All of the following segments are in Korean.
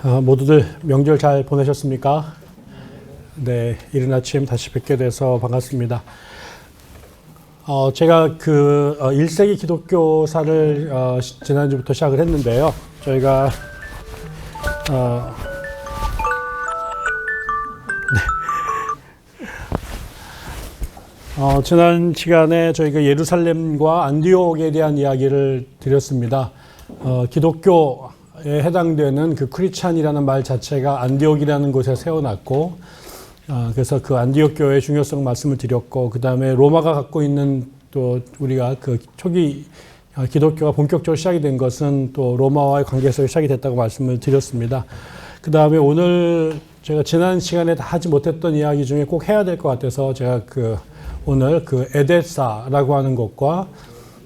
모두들 명절 잘 보내셨습니까? 네, 이른 아침 다시 뵙게 돼서 반갑습니다. 제가 1세기 기독교사를 지난주부터 시작을 했는데요. 저희가 지난 시간에 저희가 예루살렘과 안디옥에 대한 이야기를 드렸습니다. 기독교에 해당되는 그 크리스찬이라는 말 자체가 안디옥이라는 곳에 세워놨고, 그래서 그 안디옥 교회의 중요성 말씀을 드렸고, 그 다음에 로마가 갖고 있는 또 우리가 그 초기 기독교가 본격적으로 시작이 된 것은 또 로마와의 관계에서 시작이 됐다고 말씀을 드렸습니다. 그 다음에 오늘 제가 지난 시간에 다 하지 못했던 이야기 중에 꼭 해야 될 것 같아서 제가 오늘 에데사라고 하는 곳과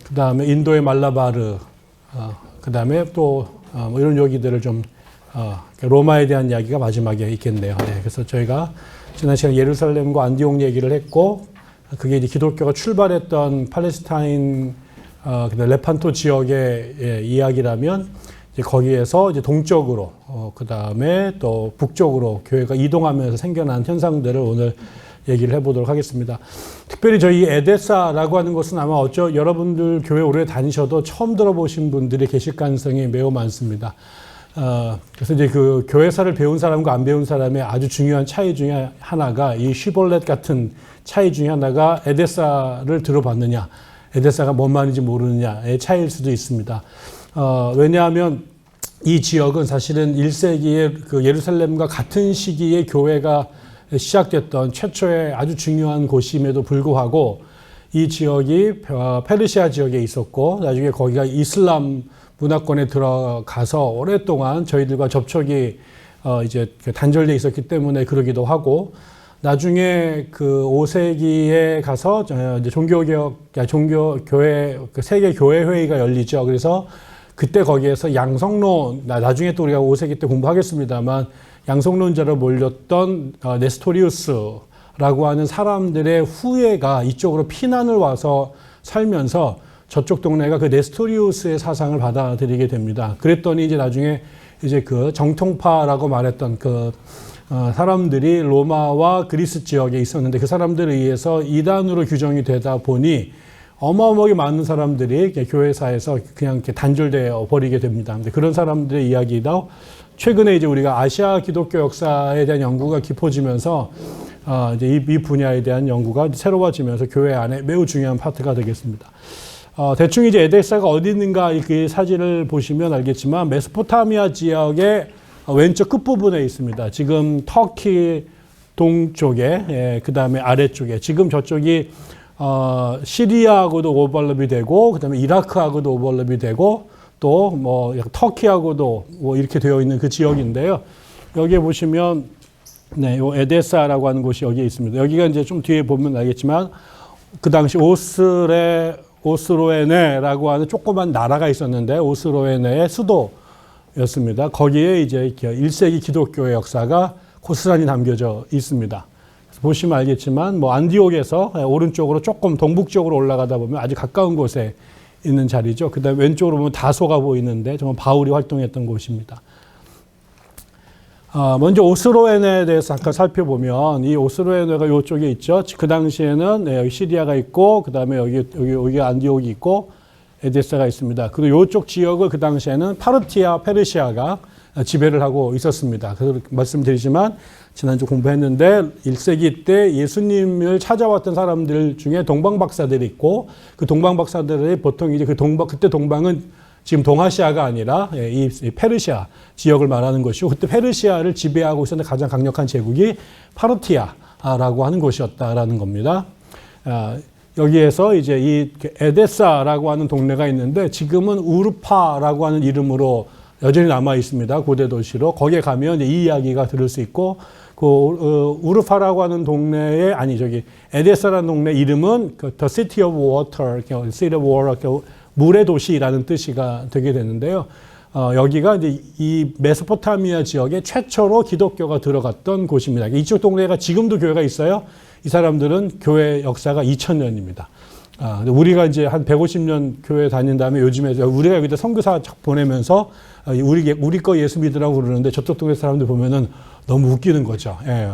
그 다음에 인도의 말라바르, 그 다음에 또 이런 얘기들을 좀 로마에 대한 이야기가 마지막에 있겠네요. 네, 그래서 저희가 지난 시간 예루살렘과 안디옥 얘기를 했고, 그게 이제 기독교가 출발했던 팔레스타인 레판토 지역의 이야기라면 이제 거기에서 이제 동쪽으로 그 다음에 또 북쪽으로 교회가 이동하면서 생겨난 현상들을 오늘 얘기를 해보도록 하겠습니다. 특별히 저희 에데사라고 하는 곳은 아마 여러분들 교회 오래 다니셔도 처음 들어보신 분들이 계실 가능성이 매우 많습니다. 그래서 이제 그 교회사를 배운 사람과 안 배운 사람의 아주 중요한 차이 중에 하나가 이 쉬볼렛 같은 차이 중에 하나가 에데사를 들어봤느냐, 에데사가 뭔 말인지 모르느냐의 차이일 수도 있습니다. 왜냐하면 이 지역은 사실은 1세기에 그 예루살렘과 같은 시기에 교회가 시작됐던 최초의 아주 중요한 곳임에도 불구하고 이 지역이 페르시아 지역에 있었고 나중에 거기가 이슬람 문화권에 들어가서 오랫동안 저희들과 접촉이 이제 단절돼 있었기 때문에 그러기도 하고, 나중에 그 5세기에 가서 이제 종교교회 세계 교회 회의가 열리죠. 그래서 그때 거기에서 양성론, 나중에 또 우리가 5세기 때 공부하겠습니다만 양성론자로 몰렸던 네스토리우스라고 하는 사람들의 후예가 이쪽으로 피난을 와서 살면서 저쪽 동네가 그 네스토리우스의 사상을 받아들이게 됩니다. 그랬더니 이제 나중에 이제 그 정통파라고 말했던 사람들이 로마와 그리스 지역에 있었는데 그 사람들에 의해서 이단으로 규정이 되다 보니 어마어마하게 많은 사람들이 교회사에서 그냥 이렇게 단절되어 버리게 됩니다. 근데 그런 사람들의 이야기도 최근에 이제 우리가 아시아 기독교 역사에 대한 연구가 깊어지면서 이제 이 분야에 대한 연구가 새로워지면서 교회 안에 매우 중요한 파트가 되겠습니다. 대충 이제 에데사가 어디 있는가 그 사진을 보시면 알겠지만 메소포타미아 지역의 왼쪽 끝부분에 있습니다. 지금 터키 동쪽에, 그 다음에 아래쪽에, 지금 저쪽이 시리아하고도 오버랩이 되고, 그 다음에 이라크하고도 오버랩이 되고, 또 터키하고도 이렇게 되어 있는 그 지역인데요. 여기에 보시면, 네, 요 에데사라고 하는 곳이 여기에 있습니다. 여기가 이제 좀 뒤에 보면 알겠지만, 그 당시 오스로에네라고 하는 조그만 나라가 있었는데, 오스로에네의 수도였습니다. 거기에 이제 1세기 기독교의 역사가 고스란히 담겨져 있습니다. 보시면 알겠지만, 안디옥에서 오른쪽으로 조금 동북쪽으로 올라가다 보면 아주 가까운 곳에 있는 자리죠. 그 다음에 왼쪽으로 보면 다소가 보이는데 정말 바울이 활동했던 곳입니다. 먼저 오스로에네에 대해서 잠깐 살펴보면 이 오스로에네가 이쪽에 있죠. 그 당시에는 여기 시리아가 있고 그 다음에 여기 안디옥이 있고 에데사가 있습니다. 그리고 이쪽 지역을 그 당시에는 페르시아가 지배를 하고 있었습니다. 그래서 말씀드리지만 지난주 공부했는데 1세기 때 예수님을 찾아왔던 사람들 중에 동방박사들이 있고 그 동방박사들이 보통 이제 그때 동방은 지금 동아시아가 아니라 이 페르시아 지역을 말하는 것이고, 그때 페르시아를 지배하고 있었던 가장 강력한 제국이 파르티아라고 하는 곳이었다라는 겁니다. 여기에서 이제 이 에데사라고 하는 동네가 있는데 지금은 우르파라고 하는 이름으로 여전히 남아 있습니다. 고대 도시로. 거기에 가면 이 이야기가 들을 수 있고, 우르파라고 하는 동네에, 에데사라는 동네 이름은 The City of Water, City of Water, 물의 도시라는 뜻이가 되게 되는데요. 여기가 이제 이 메소포타미아 지역에 최초로 기독교가 들어갔던 곳입니다. 이쪽 동네가 지금도 교회가 있어요. 이 사람들은 교회 역사가 2000년입니다. 근데 우리가 이제 한 150년 교회 다닌 다음에 요즘에 우리가 여기다 선교사 보내면서 우리 거 예수 믿으라고 그러는데 저쪽 동네 사람들 보면은 너무 웃기는 거죠. 예.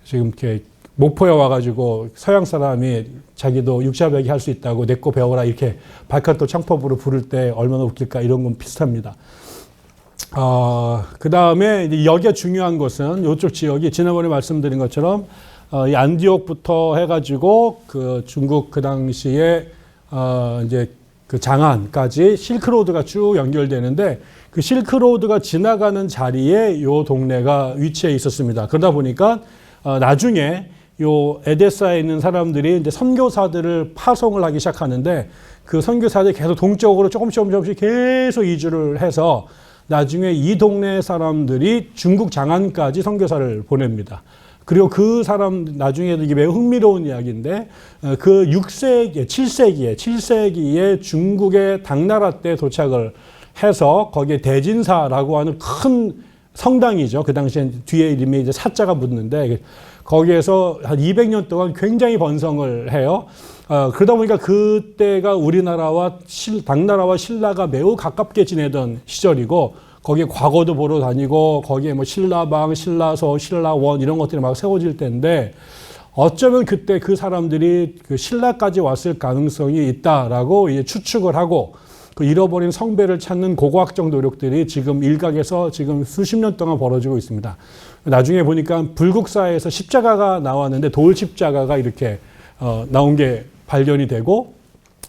지금 이렇게 목포에 와가지고 서양 사람이 자기도 육자배기 할 수 있다고 내 거 배워라 이렇게 발칸토 창법으로 부를 때 얼마나 웃길까 이런 건 비슷합니다. 그 다음에 여기가 중요한 것은 이쪽 지역이 지난번에 말씀드린 것처럼 이 안디옥부터 해가지고 그 중국 그 당시에 이제 그 장안까지 실크로드가 쭉 연결되는데 그 실크로드가 지나가는 자리에 요 동네가 위치해 있었습니다. 그러다 보니까 나중에 요 에데사에 있는 사람들이 이제 선교사들을 파송을 하기 시작하는데 그 선교사들이 계속 동쪽으로 조금씩 계속 이주를 해서 나중에 이 동네 사람들이 중국 장안까지 선교사를 보냅니다. 그리고 그 사람 나중에도 이게 매우 흥미로운 이야기인데 그 6세기, 7세기에 중국의 당나라 때 도착을 해서 거기에 대진사라고 하는 큰 성당이죠. 그 당시에 뒤에 이름이 이제 사자가 붙는데 거기에서 한 200년 동안 굉장히 번성을 해요. 그러다 보니까 그때가 우리나라와 당나라와 신라가 매우 가깝게 지내던 시절이고 거기에 과거도 보러 다니고 거기에 뭐 신라방, 신라서, 신라원 이런 것들이 막 세워질 때인데 어쩌면 그때 그 사람들이 그 신라까지 왔을 가능성이 있다라고 이제 추측을 하고 그 잃어버린 성배를 찾는 고고학적 노력들이 지금 일각에서 지금 수십 년 동안 벌어지고 있습니다. 나중에 보니까 불국사에서 십자가가 나왔는데 돌 십자가가 이렇게 나온 게 발견이 되고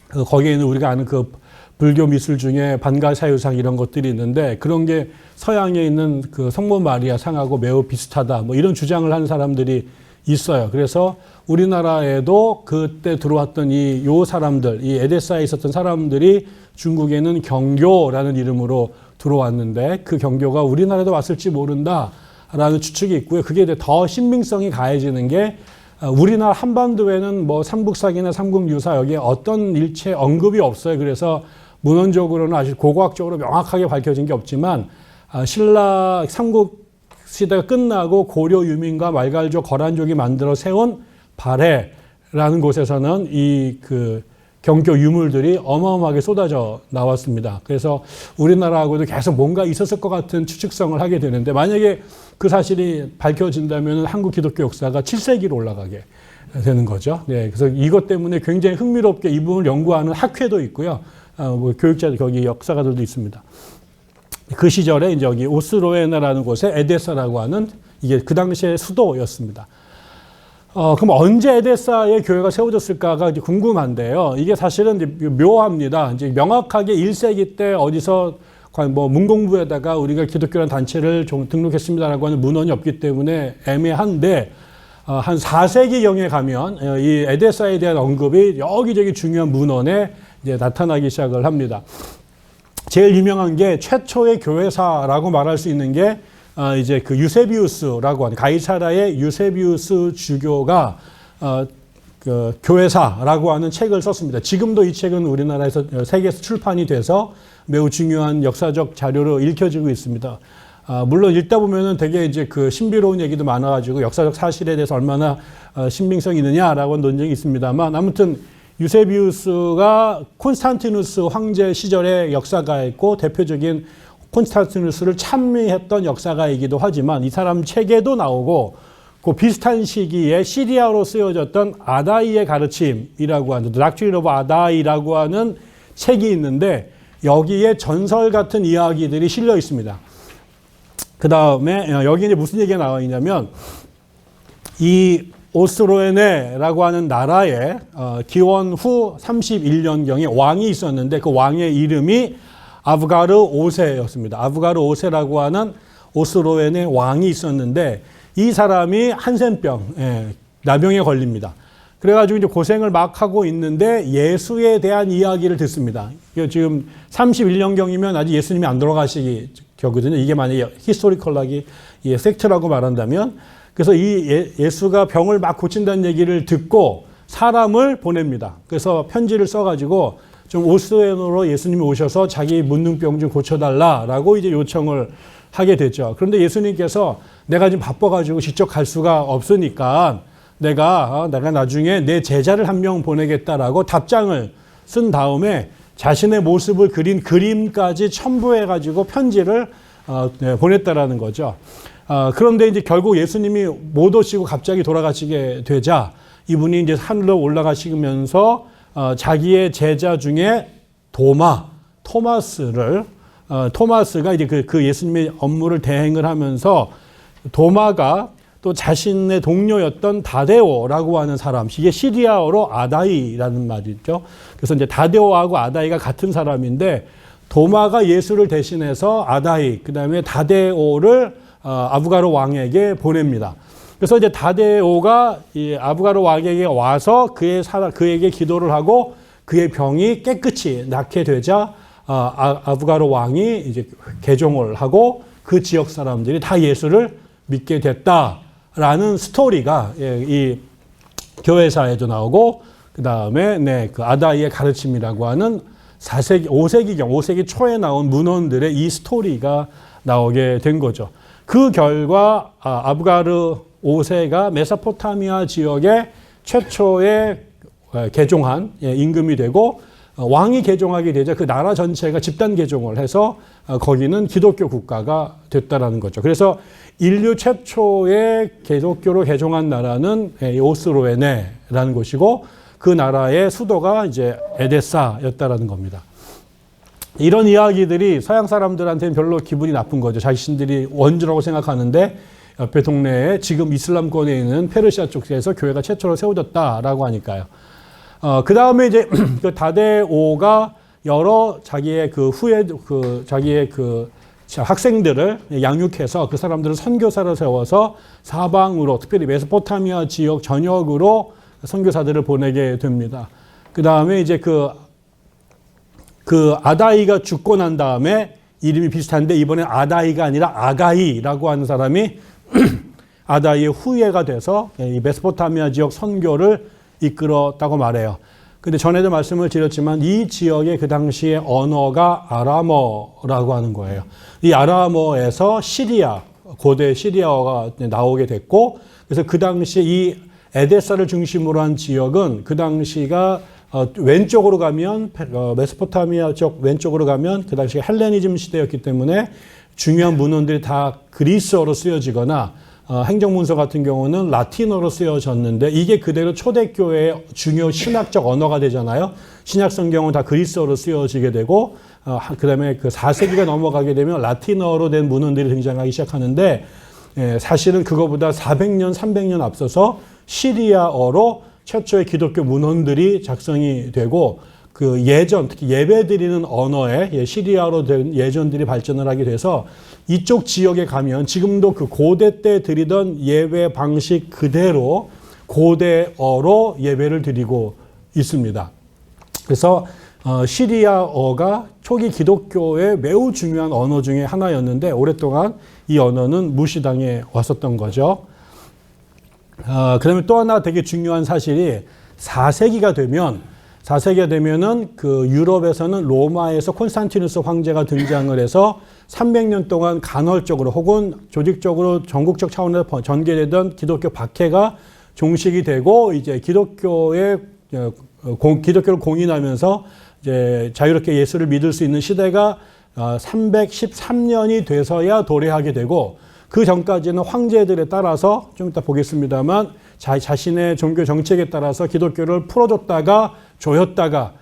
거기에는 우리가 아는 그 불교 미술 중에 반가사유상 이런 것들이 있는데 그런 게 서양에 있는 그 성모 마리아 상하고 매우 비슷하다 뭐 이런 주장을 하는 사람들이 있어요. 그래서 우리나라에도 그때 들어왔던 요 사람들, 이 에데사에 있었던 사람들이 중국에는 경교라는 이름으로 들어왔는데 그 경교가 우리나라에도 왔을지 모른다라는 추측이 있고요. 그게 이제 더 신빙성이 가해지는 게 우리나라 한반도에는 뭐 삼국사기나 삼국유사 여기에 어떤 일체 언급이 없어요. 그래서 문헌적으로는 아주 고고학적으로 명확하게 밝혀진 게 없지만 신라 삼국 시대가 끝나고 고려 유민과 말갈족 거란족이 만들어 세운 발해라는 곳에서는 이 그 경교 유물들이 어마어마하게 쏟아져 나왔습니다. 그래서 우리나라하고도 계속 뭔가 있었을 것 같은 추측성을 하게 되는데 만약에 그 사실이 밝혀진다면 한국 기독교 역사가 7세기로 올라가게 되는 거죠. 네, 그래서 이것 때문에 굉장히 흥미롭게 이 부분을 연구하는 학회도 있고요. 뭐 교육자들 거기 역사가들도 있습니다. 그 시절에 이제 여기 오스로에나라는 곳에 에데사라고 하는 이게 그 당시의 수도였습니다. 그럼 언제 에데사의 교회가 세워졌을까가 이제 궁금한데요. 이게 사실은 이제 묘합니다. 이제 명확하게 1세기 때 어디서 뭐 문공부에다가 우리가 기독교라는 단체를 등록했습니다라고 하는 문헌이 없기 때문에 애매한데 한 4세기경에 가면 이 에데사에 대한 언급이 여기저기 중요한 문헌에 이제 나타나기 시작을 합니다. 제일 유명한 게 최초의 교회사라고 말할 수 있는 게 이제 그 유세비우스라고 하는 가이사라의 유세비우스 주교가 그 교회사라고 하는 책을 썼습니다. 지금도 이 책은 우리나라에서 세계에서 출판이 돼서 매우 중요한 역사적 자료로 읽혀지고 있습니다. 물론 읽다 보면은 되게 이제 그 신비로운 얘기도 많아가지고 역사적 사실에 대해서 얼마나 신빙성이 있느냐라고 하는 논쟁이 있습니다만 아무튼 유세비우스가 콘스탄티누스 황제 시절의 역사가였고 대표적인 콘스탄티누스를 찬미했던 역사가이기도 하지만 이 사람 책에도 나오고 그 비슷한 시기에 시리아로 쓰여졌던 아다이의 가르침이라고 하는 Doctrine of 아다이라고 하는 책이 있는데 여기에 전설 같은 이야기들이 실려 있습니다. 그 다음에 여기 이제 무슨 얘기가 나와 있냐면 이 오스로에네라고 하는 나라에 기원 후 31년경에 왕이 있었는데 그 왕의 이름이 아브가르 5세였습니다. 아브가르 5세라고 하는 오스로에네 왕이 있었는데 이 사람이 한센병, 나병에 걸립니다. 그래가지고 이제 고생을 막 하고 있는데 예수에 대한 이야기를 듣습니다. 지금 31년경이면 아직 예수님이 안 돌아가시기 격이거든요. 이게 만약에 히스토리컬하게 팩트라고 말한다면 그래서 이 예수가 병을 막 고친다는 얘기를 듣고 사람을 보냅니다. 그래서 편지를 써가지고 좀 오스로에네로 예수님이 오셔서 자기 문둥병 좀 고쳐달라라고 이제 요청을 하게 됐죠. 그런데 예수님께서 내가 지금 바빠가지고 직접 갈 수가 없으니까 내가 나중에 내 제자를 한 명 보내겠다라고 답장을 쓴 다음에 자신의 모습을 그린 그림까지 첨부해가지고 편지를 보냈다라는 거죠. 그런데 이제 결국 예수님이 못 오시고 갑자기 돌아가시게 되자 이분이 이제 하늘로 올라가시면서 자기의 제자 중에 토마스가 이제 그 예수님의 업무를 대행을 하면서 도마가 또 자신의 동료였던 다데오라고 하는 사람, 이게 시리아어로 아다이라는 말이죠. 그래서 이제 다데오하고 아다이가 같은 사람인데 도마가 예수를 대신해서 아다이, 그 다음에 다데오를 아부가르 왕에게 보냅니다. 그래서 이제 다데오가 이 아부가르 왕에게 와서 그에게 기도를 하고 그의 병이 깨끗이 낫게 되자 아부가르 왕이 이제 개종을 하고 그 지역 사람들이 다 예수를 믿게 됐다라는 스토리가 이 교회사에도 나오고 그 다음에 그 아다이의 가르침이라고 하는 5세기 초에 나온 문헌들의 이 스토리가 나오게 된 거죠. 그 결과 아부가르 5세가 메소포타미아 지역의 최초의 개종한 임금이 되고 왕이 개종하게 되자 그 나라 전체가 집단 개종을 해서 거기는 기독교 국가가 됐다라는 거죠. 그래서 인류 최초의 기독교로 개종한 나라는 오스로에네라는 곳이고 그 나라의 수도가 이제 에데사였다라는 겁니다. 이런 이야기들이 서양 사람들한테는 별로 기분이 나쁜 거죠. 자신들이 원주라고 생각하는데 옆에 동네에 지금 이슬람권에 있는 페르시아 쪽에서 교회가 최초로 세워졌다라고 하니까요. 그 다음에 이제 그 다데오가 여러 자기의 자기의 학생들을 양육해서 그 사람들을 선교사로 세워서 사방으로 특별히 메소포타미아 지역 전역으로 선교사들을 보내게 됩니다. 그 다음에 이제 그 아다이가 죽고 난 다음에 이름이 비슷한데 이번엔 아다이가 아니라 아가이라고 하는 사람이 아다이의 후예가 돼서 이 메소포타미아 지역 선교를 이끌었다고 말해요. 근데 전에도 말씀을 드렸지만 이 지역의 그 당시의 언어가 아람어라고 하는 거예요. 이 아람어에서 고대 시리아어가 나오게 됐고, 그래서 그 당시에 이 에데사를 중심으로 한 지역은 그 당시가 왼쪽으로 가면 메소포타미아 쪽 왼쪽으로 가면 그 당시 헬레니즘 시대였기 때문에 중요한 문헌들이 다 그리스어로 쓰여지거나 행정문서 같은 경우는 라틴어로 쓰여졌는데 이게 그대로 초대교회의 중요 신학적 언어가 되잖아요. 신약 성경은 다 그리스어로 쓰여지게 되고 그다음에 그 4세기가 넘어가게 되면 라틴어로 된 문헌들이 등장하기 시작하는데 사실은 그거보다 400년, 300년 앞서서 시리아어로 최초의 기독교 문헌들이 작성이 되고 그 특히 예배 드리는 언어에 시리아로 된 예전들이 발전을 하게 돼서 이쪽 지역에 가면 지금도 그 고대 때 드리던 예배 방식 그대로 고대어로 예배를 드리고 있습니다. 그래서 시리아어가 초기 기독교의 매우 중요한 언어 중에 하나였는데 오랫동안 이 언어는 무시당해 왔었던 거죠. 그다음에 또 하나 되게 중요한 사실이 4세기가 되면은 그 유럽에서는 로마에서 콘스탄티누스 황제가 등장을 해서 300년 동안 간헐적으로 혹은 조직적으로 전국적 차원에서 전개되던 기독교 박해가 종식이 되고 이제 기독교를 공인하면서 이제 자유롭게 예수를 믿을 수 있는 시대가 313년이 돼서야 도래하게 되고 그 전까지는 황제들에 따라서 좀 이따 보겠습니다만 자신의 종교 정책에 따라서 기독교를 풀어줬다가 조였다가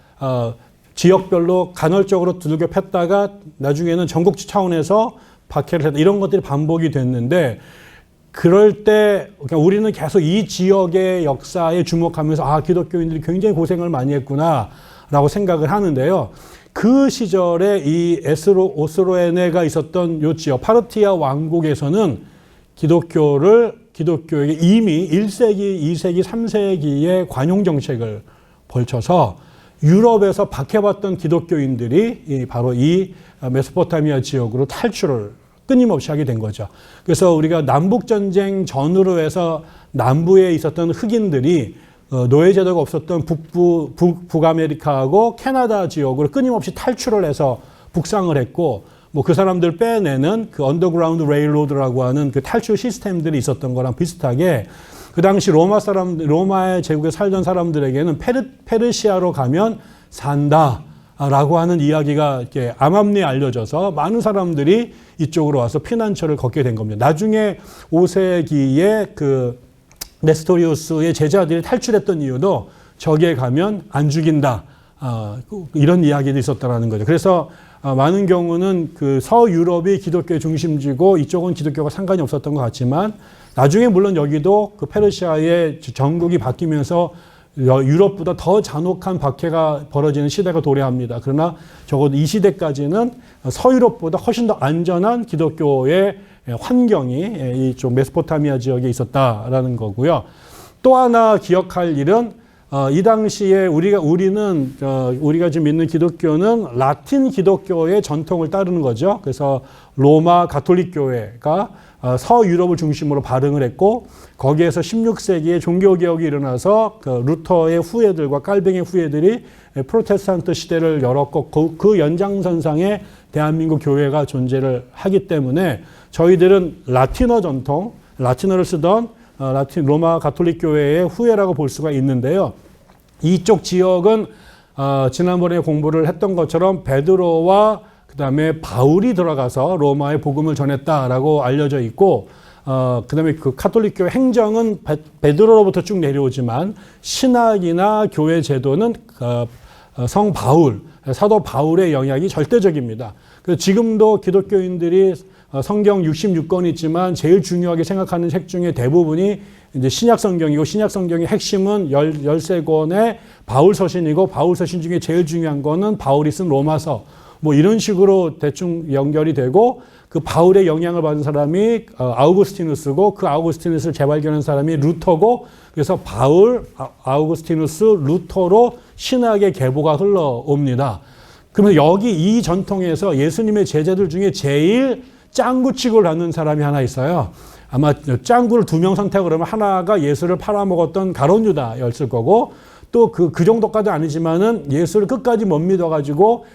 지역별로 간헐적으로 두들겨 팼다가 나중에는 전국적 차원에서 박해를 했다. 이런 것들이 반복이 됐는데 그럴 때 그러니까 우리는 계속 이 지역의 역사에 주목하면서 기독교인들이 굉장히 고생을 많이 했구나라고 생각을 하는데요. 그 시절에 이 오스로에네가 있었던 요 지역 파르티아 왕국에서는 기독교에게 이미 1세기, 2세기, 3세기의 관용 정책을 벌쳐서 유럽에서 박해받던 기독교인들이 바로 이 메소포타미아 지역으로 탈출을 끊임없이 하게 된 거죠. 그래서 우리가 남북전쟁 전후로 해서 남부에 있었던 흑인들이 노예제도가 없었던 북아메리카하고 캐나다 지역으로 끊임없이 탈출을 해서 북상을 했고 뭐 그 사람들 빼내는 그 언더그라운드 레일로드라고 하는 그 탈출 시스템들이 있었던 거랑 비슷하게 그 당시 로마의 제국에 살던 사람들에게는 페르시아로 가면 산다라고 하는 이야기가 이렇게 암암리에 알려져서 많은 사람들이 이쪽으로 와서 피난처를 걷게 된 겁니다. 나중에 5세기에 그 네스토리우스의 제자들이 탈출했던 이유도 저기에 가면 안 죽인다. 이런 이야기도 있었다라는 거죠. 그래서 많은 경우는 그 서유럽이 기독교의 중심지고 이쪽은 기독교가 상관이 없었던 것 같지만 나중에 물론 여기도 그 페르시아의 정국이 바뀌면서 유럽보다 더 잔혹한 박해가 벌어지는 시대가 도래합니다. 그러나 적어도 이 시대까지는 서유럽보다 훨씬 더 안전한 기독교의 환경이 이쪽 메소포타미아 지역에 있었다라는 거고요. 또 하나 기억할 일은 이 당시에 우리가 지금 믿는 기독교는 라틴 기독교의 전통을 따르는 거죠. 그래서 로마 가톨릭 교회가 서유럽을 중심으로 발흥을 했고 거기에서 16세기에 종교개혁이 일어나서 그 루터의 후예들과 깔뱅의 후예들이 프로테스탄트 시대를 열었고 그 연장선상에 대한민국 교회가 존재를 하기 때문에 저희들은 라틴어 전통, 라틴어를 쓰던 로마 가톨릭 교회의 후예라고 볼 수가 있는데요. 이쪽 지역은 지난번에 공부를 했던 것처럼 베드로와 그다음에 바울이 들어가서 로마의 복음을 전했다라고 알려져 있고 그다음에 그 가톨릭 교회 행정은 베드로로부터 쭉 내려오지만 신학이나 교회 제도는 성 바울, 사도 바울의 영향이 절대적입니다. 그래서 지금도 기독교인들이 성경 66권 있지만 제일 중요하게 생각하는 책 중에 대부분이 이제 신약 성경이고 신약 성경의 핵심은 13권의 바울 서신이고 바울 서신 중에 제일 중요한 거는 바울이 쓴 로마서 뭐 이런 식으로 대충 연결이 되고 그 바울의 영향을 받은 사람이 아우구스티누스고 그 아우구스티누스를 재발견한 사람이 루터고 그래서 바울, 아우구스티누스, 루터로 신학의 계보가 흘러옵니다. 그러면 여기 이 전통에서 예수님의 제자들 중에 제일 짱구치고를 하는 사람이 하나 있어요. 아마 짱구를 2명 선택을 하면 하나가 예수를 팔아먹었던 가룟 유다였을 거고 또 그 정도까지 아니지만은 예수를 끝까지 못 믿어가지고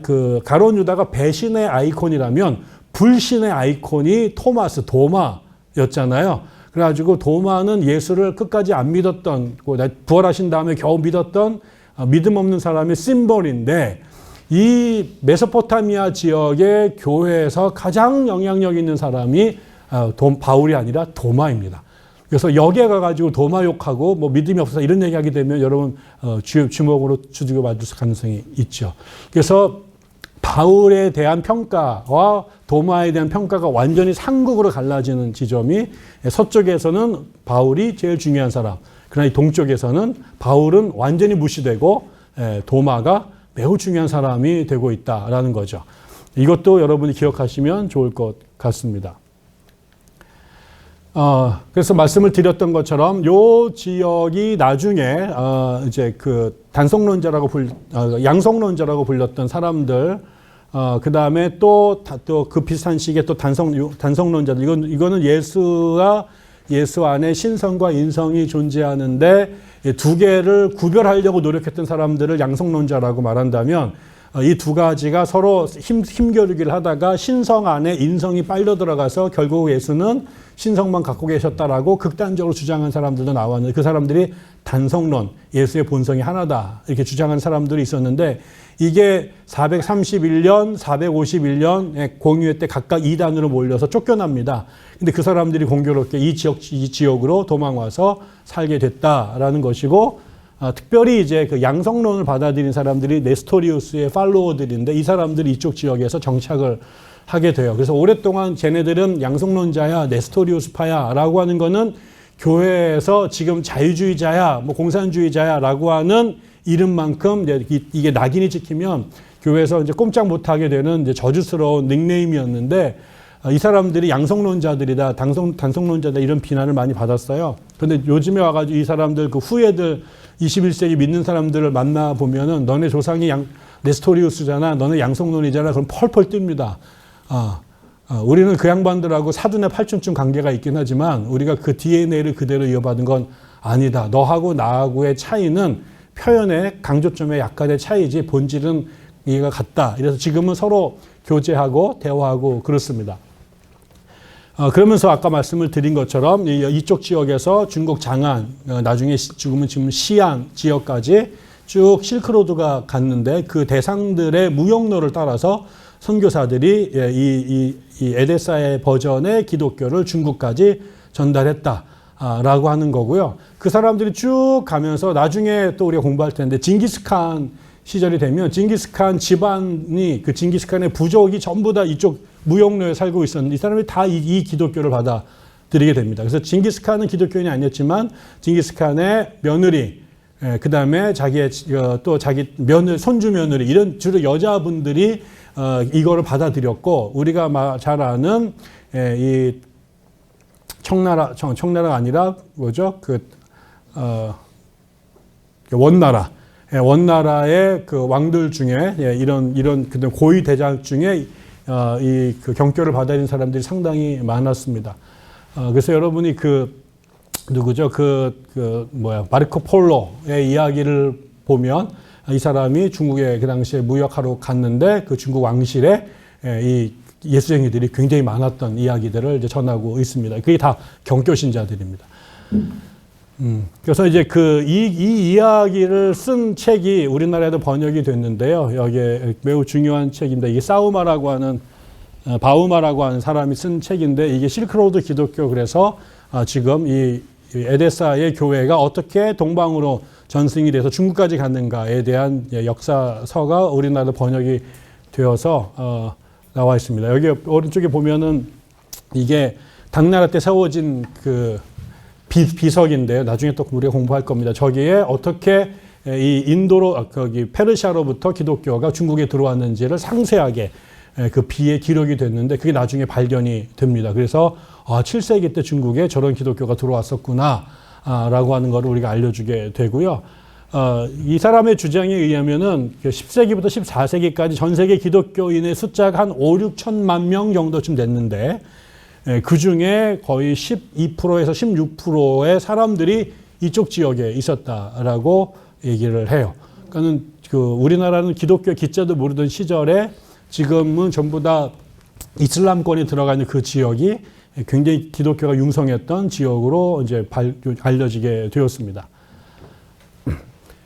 그 가룟 유다가 배신의 아이콘이라면 불신의 아이콘이 도마였잖아요. 그래가지고 도마는 예수를 끝까지 안 믿었던 부활하신 다음에 겨우 믿었던 믿음 없는 사람의 심볼인데 이 메소포타미아 지역의 교회에서 가장 영향력 있는 사람이 바울이 아니라 도마입니다. 그래서 여기에 가가지고 도마 욕하고 뭐 믿음이 없어서 이런 얘기하게 되면 여러분 주목으로 주목을 받을 가능성이 있죠. 그래서 바울에 대한 평가와 도마에 대한 평가가 완전히 상극으로 갈라지는 지점이 서쪽에서는 바울이 제일 중요한 사람. 그러나 이 동쪽에서는 바울은 완전히 무시되고 도마가 매우 중요한 사람이 되고 있다라는 거죠. 이것도 여러분이 기억하시면 좋을 것 같습니다. 그래서 말씀을 드렸던 것처럼 요 지역이 나중에 이제 그 양성론자라고 불렸던 사람들, 그 다음에 또 그 비슷한 시기에 또 단성론자들. 이거는 예수 안에 신성과 인성이 존재하는데 두 개를 구별하려고 노력했던 사람들을 양성론자라고 말한다면 이 두 가지가 서로 힘겨루기를 하다가 신성 안에 인성이 빨려 들어가서 결국 예수는 신성만 갖고 계셨다라고 극단적으로 주장한 사람들도 나왔는데 그 사람들이 단성론, 예수의 본성이 하나다 이렇게 주장하는 사람들이 있었는데 이게 431년, 451년에 공유회 때 각각 2단으로 몰려서 쫓겨납니다. 근데 그 사람들이 공교롭게 이 지역으로 도망와서 살게 됐다라는 것이고 특별히 이제 그 양성론을 받아들인 사람들이 네스토리우스의 팔로워들인데 이 사람들이 이쪽 지역에서 정착을 하게 돼요. 그래서 오랫동안 쟤네들은 양성론자야, 네스토리우스파야 라고 하는 거는 교회에서 지금 자유주의자야, 뭐 공산주의자야 라고 하는 이름만큼 이게 낙인이 찍히면 교회에서 이제 꼼짝 못하게 되는 이제 저주스러운 닉네임이었는데 이 사람들이 양성론자들이다, 단성론자다 이런 비난을 많이 받았어요. 그런데 요즘에 와가지고 이 사람들 그 후예들 21세기 믿는 사람들을 만나보면은 너네 조상이 네스토리우스잖아, 너네 양성론이잖아, 그럼 펄펄 뜹니다. 우리는 그 양반들하고 사돈의 팔촌쯤 관계가 있긴 하지만 우리가 그 DNA를 그대로 이어받은 건 아니다. 너하고 나하고의 차이는 표현의 강조점의 약간의 차이지 본질은 이해가 같다. 이래서 지금은 서로 교제하고 대화하고 그렇습니다. 그러면서 아까 말씀을 드린 것처럼 이쪽 지역에서 중국 장안, 나중에 지금 시안 지역까지 쭉 실크로드가 갔는데 그 대상들의 무역로를 따라서 선교사들이 이 에데사의 버전의 기독교를 중국까지 전달했다라고 하는 거고요. 그 사람들이 쭉 가면서 나중에 또 우리가 공부할 텐데 징기스칸 시절이 되면 징기스칸 집안이 그 징기스칸의 부족이 전부 다 이쪽 무역로에 살고 있었는데 이 사람이 다 이 기독교를 받아들이게 됩니다. 그래서 징기스칸은 기독교인이 아니었지만 징기스칸의 며느리, 그 다음에 자기의 또 자기 손주 며느리 이런 주로 여자분들이 이거를 받아들였고 우리가 잘 아는 이 청나라가 아니라 뭐죠? 원나라의 그 왕들 중에 이런 고위 대장 중에 그 경교를 받아들인 사람들이 상당히 많았습니다. 그래서 여러분이 누구죠? 마르코 폴로의 이야기를 보면 이 사람이 중국에 그 당시에 무역하러 갔는데 그 중국 왕실에 이 예수쟁이들이 굉장히 많았던 이야기들을 이제 전하고 있습니다. 그게 다 경교 신자들입니다. 그래서 이제 이 이야기를 쓴 책이 우리나라에도 번역이 됐는데요. 여기에 매우 중요한 책인데 이게 바우마라고 하는 사람이 쓴 책인데 이게 실크로드 기독교 그래서 지금 이 에데사의 교회가 어떻게 동방으로 전승이 돼서 중국까지 갔는가에 대한 역사서가 우리나라도 번역이 되어서 나와 있습니다. 여기 오른쪽에 보면은 이게 당나라 때 세워진 비석인데요. 나중에 또 우리가 공부할 겁니다. 저기에 어떻게 이 인도로 페르시아로부터 기독교가 중국에 들어왔는지를 상세하게 그 비에 기록이 됐는데 그게 나중에 발견이 됩니다. 그래서 7세기 때 중국에 저런 기독교가 들어왔었구나 라고 하는 것을 우리가 알려주게 되고요. 이 사람의 주장에 의하면은 10세기부터 14세기까지 전 세계 기독교인의 숫자가 한 5, 6천만 명 정도쯤 됐는데 그 중에 거의 12%에서 16%의 사람들이 이쪽 지역에 있었다라고 얘기를 해요. 그러니까는 우리나라는 기독교 기자도 모르던 시절에 지금은 전부 다 이슬람권이 들어가 있는 그 지역이 굉장히 기독교가 융성했던 지역으로 이제 알려지게 되었습니다.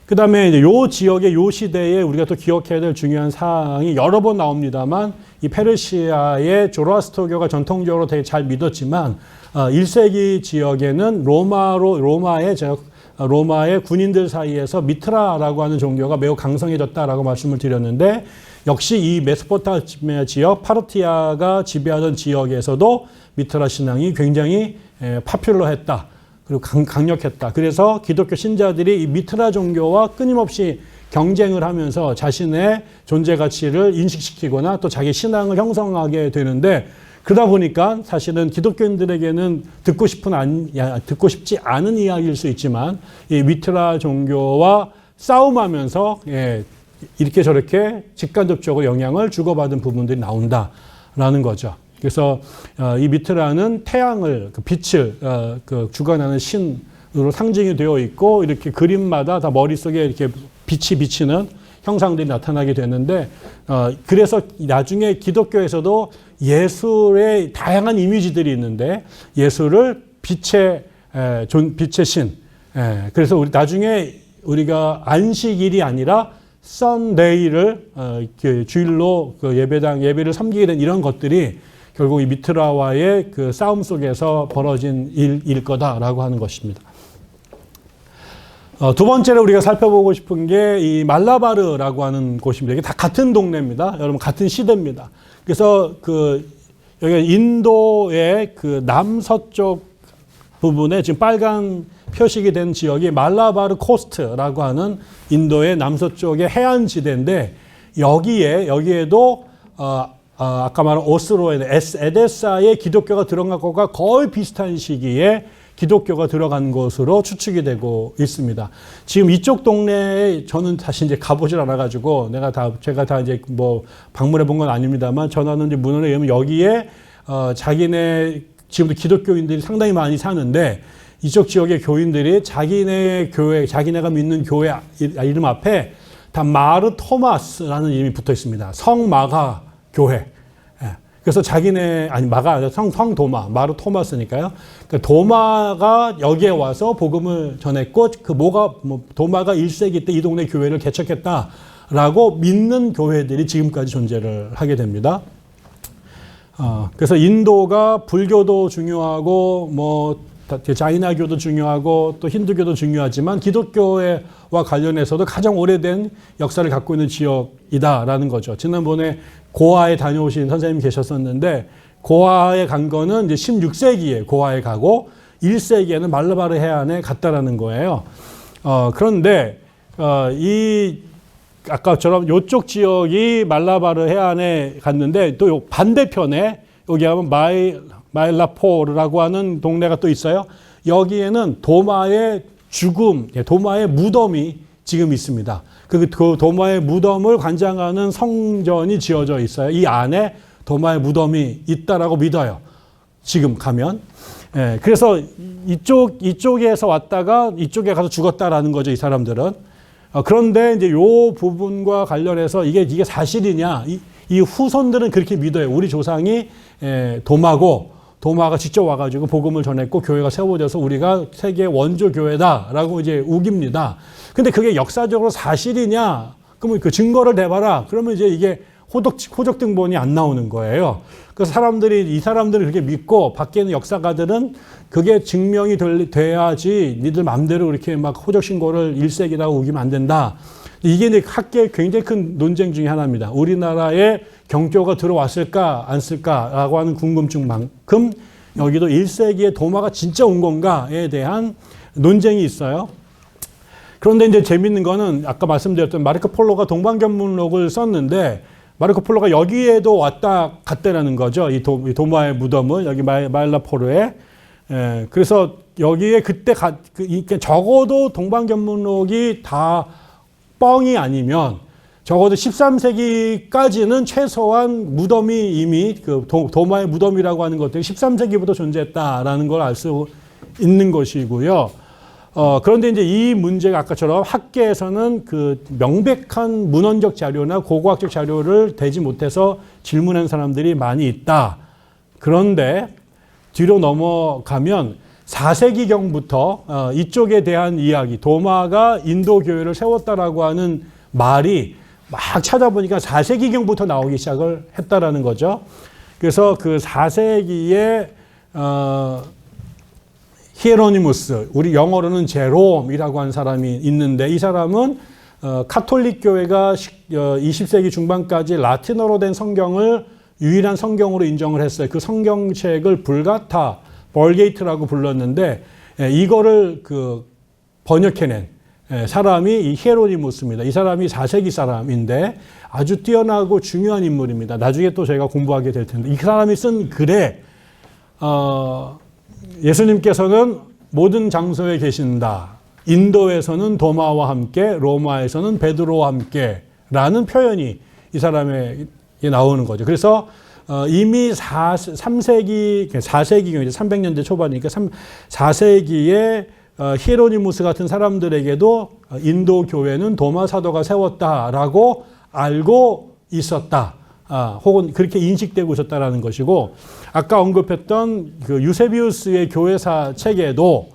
그 다음에 이제 요 지역의 요 시대에 우리가 또 기억해야 될 중요한 사항이 여러 번 나옵니다만 이 페르시아의 조로아스터교가 전통적으로 되게 잘 믿었지만 1세기 지역에는 로마의 군인들 사이에서 미트라라고 하는 종교가 매우 강성해졌다라고 말씀을 드렸는데 역시 이 메소포타미아 지역 파르티아가 지배하던 지역에서도 미트라 신앙이 굉장히 파퓰러했다. 그리고 강력했다. 그래서 기독교 신자들이 이 미트라 종교와 끊임없이 경쟁을 하면서 자신의 존재 가치를 인식시키거나 또 자기 신앙을 형성하게 되는데 그러다 보니까 사실은 기독교인들에게는 듣고 싶지 않은 이야기일 수 있지만 이 미트라 종교와 싸움하면서 이렇게 저렇게 직간접적으로 영향을 주고받은 부분들이 나온다라는 거죠. 그래서 이 미트라는 태양을 빛을 주관하는 신으로 상징이 되어 있고 이렇게 그림마다 다 머릿속에 이렇게 빛이 비치는 형상들이 나타나게 되는데 그래서 나중에 기독교에서도 예술의 다양한 이미지들이 있는데 예술을 빛의 신. 그래서 나중에 우리가 안식일이 아니라 썬데이를 주일로 예배를 섬기게 된 이런 것들이 결국 이 미트라와의 그 싸움 속에서 벌어진 일일 거다라고 하는 것입니다. 두 번째로 우리가 살펴보고 싶은 게 이 말라바르라고 하는 곳입니다. 이게 다 같은 동네입니다. 여러분 같은 시대입니다. 그래서 여기 인도의 그 남서쪽 부분에 지금 빨간 표식이 된 지역이 말라바르 코스트라고 하는 인도의 남서쪽의 해안지대인데 여기에도 아까 말한 오스로에 에데사의 기독교가 들어간 것과 거의 비슷한 시기에 기독교가 들어간 것으로 추측이 되고 있습니다. 지금 이쪽 동네에 저는 다시 이제 가보질 않아가지고 제가 다 이제 뭐 방문해 본 건 아닙니다만 전하는 이제 문헌에 의하면 여기에 자기네 지금도 기독교인들이 상당히 많이 사는데 이쪽 지역의 교인들이 자기네 교회, 자기네가 믿는 교회 이름 앞에 다 마르 토마스라는 이름이 붙어 있습니다. 성마가 교회. 그래서 자기네, 아니, 마가, 성도마, 마로 토마스니까요. 그러니까 도마가 여기에 와서 복음을 전했고, 도마가 1세기 때 이 동네 교회를 개척했다라고 믿는 교회들이 지금까지 존재를 하게 됩니다. 그래서 인도가 불교도 중요하고, 자이나교도 중요하고, 또 힌두교도 중요하지만, 기독교와 관련해서도 가장 오래된 역사를 갖고 있는 지역이다라는 거죠. 지난번에 고아에 다녀오신 선생님이 계셨었는데, 고아에 간 거는 이제 16세기에 고아에 가고, 1세기에는 말라바르 해안에 갔다라는 거예요. 그런데, 아까처럼 이쪽 지역이 말라바르 해안에 갔는데, 또 반대편에, 여기 하면 마일라포르라고 하는 동네가 또 있어요. 여기에는 도마의 죽음, 도마의 무덤이 지금 있습니다. 그 도마의 무덤을 관장하는 성전이 지어져 있어요. 이 안에 도마의 무덤이 있다라고 믿어요. 지금 가면. 그래서 이쪽에서 왔다가 이쪽에 가서 죽었다라는 거죠, 이 사람들은. 그런데 이제 요 부분과 관련해서 이게 사실이냐? 이 후손들은 그렇게 믿어요. 우리 조상이 도마가 직접 와가지고 복음을 전했고 교회가 세워져서 우리가 세계 원조 교회다라고 이제 우깁니다. 근데 그게 역사적으로 사실이냐? 그러면 그 증거를 내봐라. 그러면 이제 이게 호적 등본이 안 나오는 거예요. 그래서 이 사람들이 그렇게 믿고 밖에 있는 역사가들은 그게 증명이 돼야지 니들 마음대로 이렇게 막 호적 신고를 1세기라고 우기면 안 된다. 이게 이제 학계의 굉장히 큰 논쟁 중에 하나입니다. 우리나라에 경교가 들어왔을까 안 쓸까라고 하는 궁금증만큼 여기도 1세기에 도마가 진짜 온 건가에 대한 논쟁이 있어요. 그런데 이제 재밌는 거는 아까 말씀드렸던 마르코 폴로가 동방견문록을 썼는데 마르코 폴로가 여기에도 왔다 갔다라는 거죠. 이 도마의 무덤을 여기 마일라포르에. 그래서 여기에 그때 적어도 동방견문록이 다 뻥이 아니면 적어도 13세기까지는 최소한 무덤이 이미 도마의 무덤이라고 하는 것들이 13세기부터 존재했다라는 걸 알 수 있는 것이고요. 그런데 이제 이 문제가 아까처럼 학계에서는 그 명백한 문헌적 자료나 고고학적 자료를 대지 못해서 질문한 사람들이 많이 있다. 그런데 뒤로 넘어가면 4세기경부터 이쪽에 대한 이야기, 도마가 인도 교회를 세웠다라고 하는 말이 막 찾아보니까 4세기경부터 나오기 시작을 했다라는 거죠. 그래서 그 4세기에 히에로니무스, 우리 영어로는 제롬이라고 하는 사람이 있는데 이 사람은 카톨릭 교회가 20세기 중반까지 라틴어로 된 성경을 유일한 성경으로 인정을 했어요. 그 성경책을 불가타, 벌게이트라고 불렀는데 이거를 번역해낸 사람이 이 히에로니무스입니다. 이 사람이 4세기 사람인데 아주 뛰어나고 중요한 인물입니다. 나중에 또 저희가 공부하게 될 텐데 이 사람이 쓴 글에 예수님께서는 모든 장소에 계신다. 인도에서는 도마와 함께, 로마에서는 베드로와 함께 라는 표현이 이 사람에게 나오는 거죠. 그래서 이미 4세기, 300년대 초반이니까 4세기에 히에로니무스 같은 사람들에게도 인도 교회는 도마 사도가 세웠다라고 알고 있었다. 혹은 그렇게 인식되고 있었다라는 것이고, 아까 언급했던 그 유세비우스의 교회사 책에도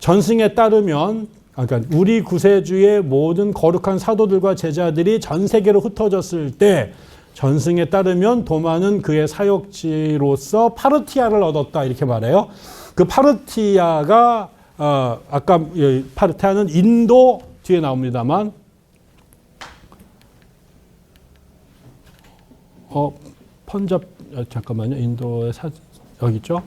전승에 따르면, 그러니까 우리 구세주의 모든 거룩한 사도들과 제자들이 전 세계로 흩어졌을 때 전승에 따르면 도마는 그의 사역지로서 파르티아를 얻었다 이렇게 말해요. 그 파르티아가 아까 파르티아는 인도 뒤에 나옵니다만 펀잡 잠깐만요. 인도의 여기 있죠.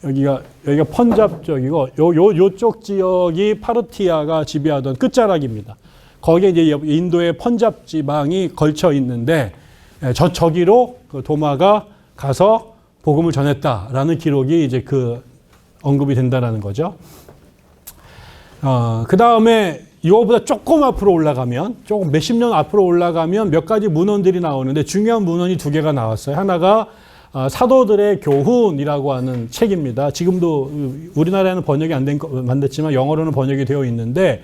여기가 펀잡 쪽이고 요쪽 지역이 파르티아가 지배하던 끝자락입니다. 거기에 이제 인도의 펀잡 지방이 걸쳐 있는데 저기로 그 도마가 가서 복음을 전했다라는 기록이 이제 언급이 된다라는 거죠. 그 다음에 이거보다 조금 앞으로 올라가면, 조금 몇십 년 앞으로 올라가면 몇 가지 문헌들이 나오는데 중요한 문헌이 두 개가 나왔어요. 하나가 사도들의 교훈이라고 하는 책입니다. 지금도 우리나라에는 번역이 안 됐지만 영어로는 번역이 되어 있는데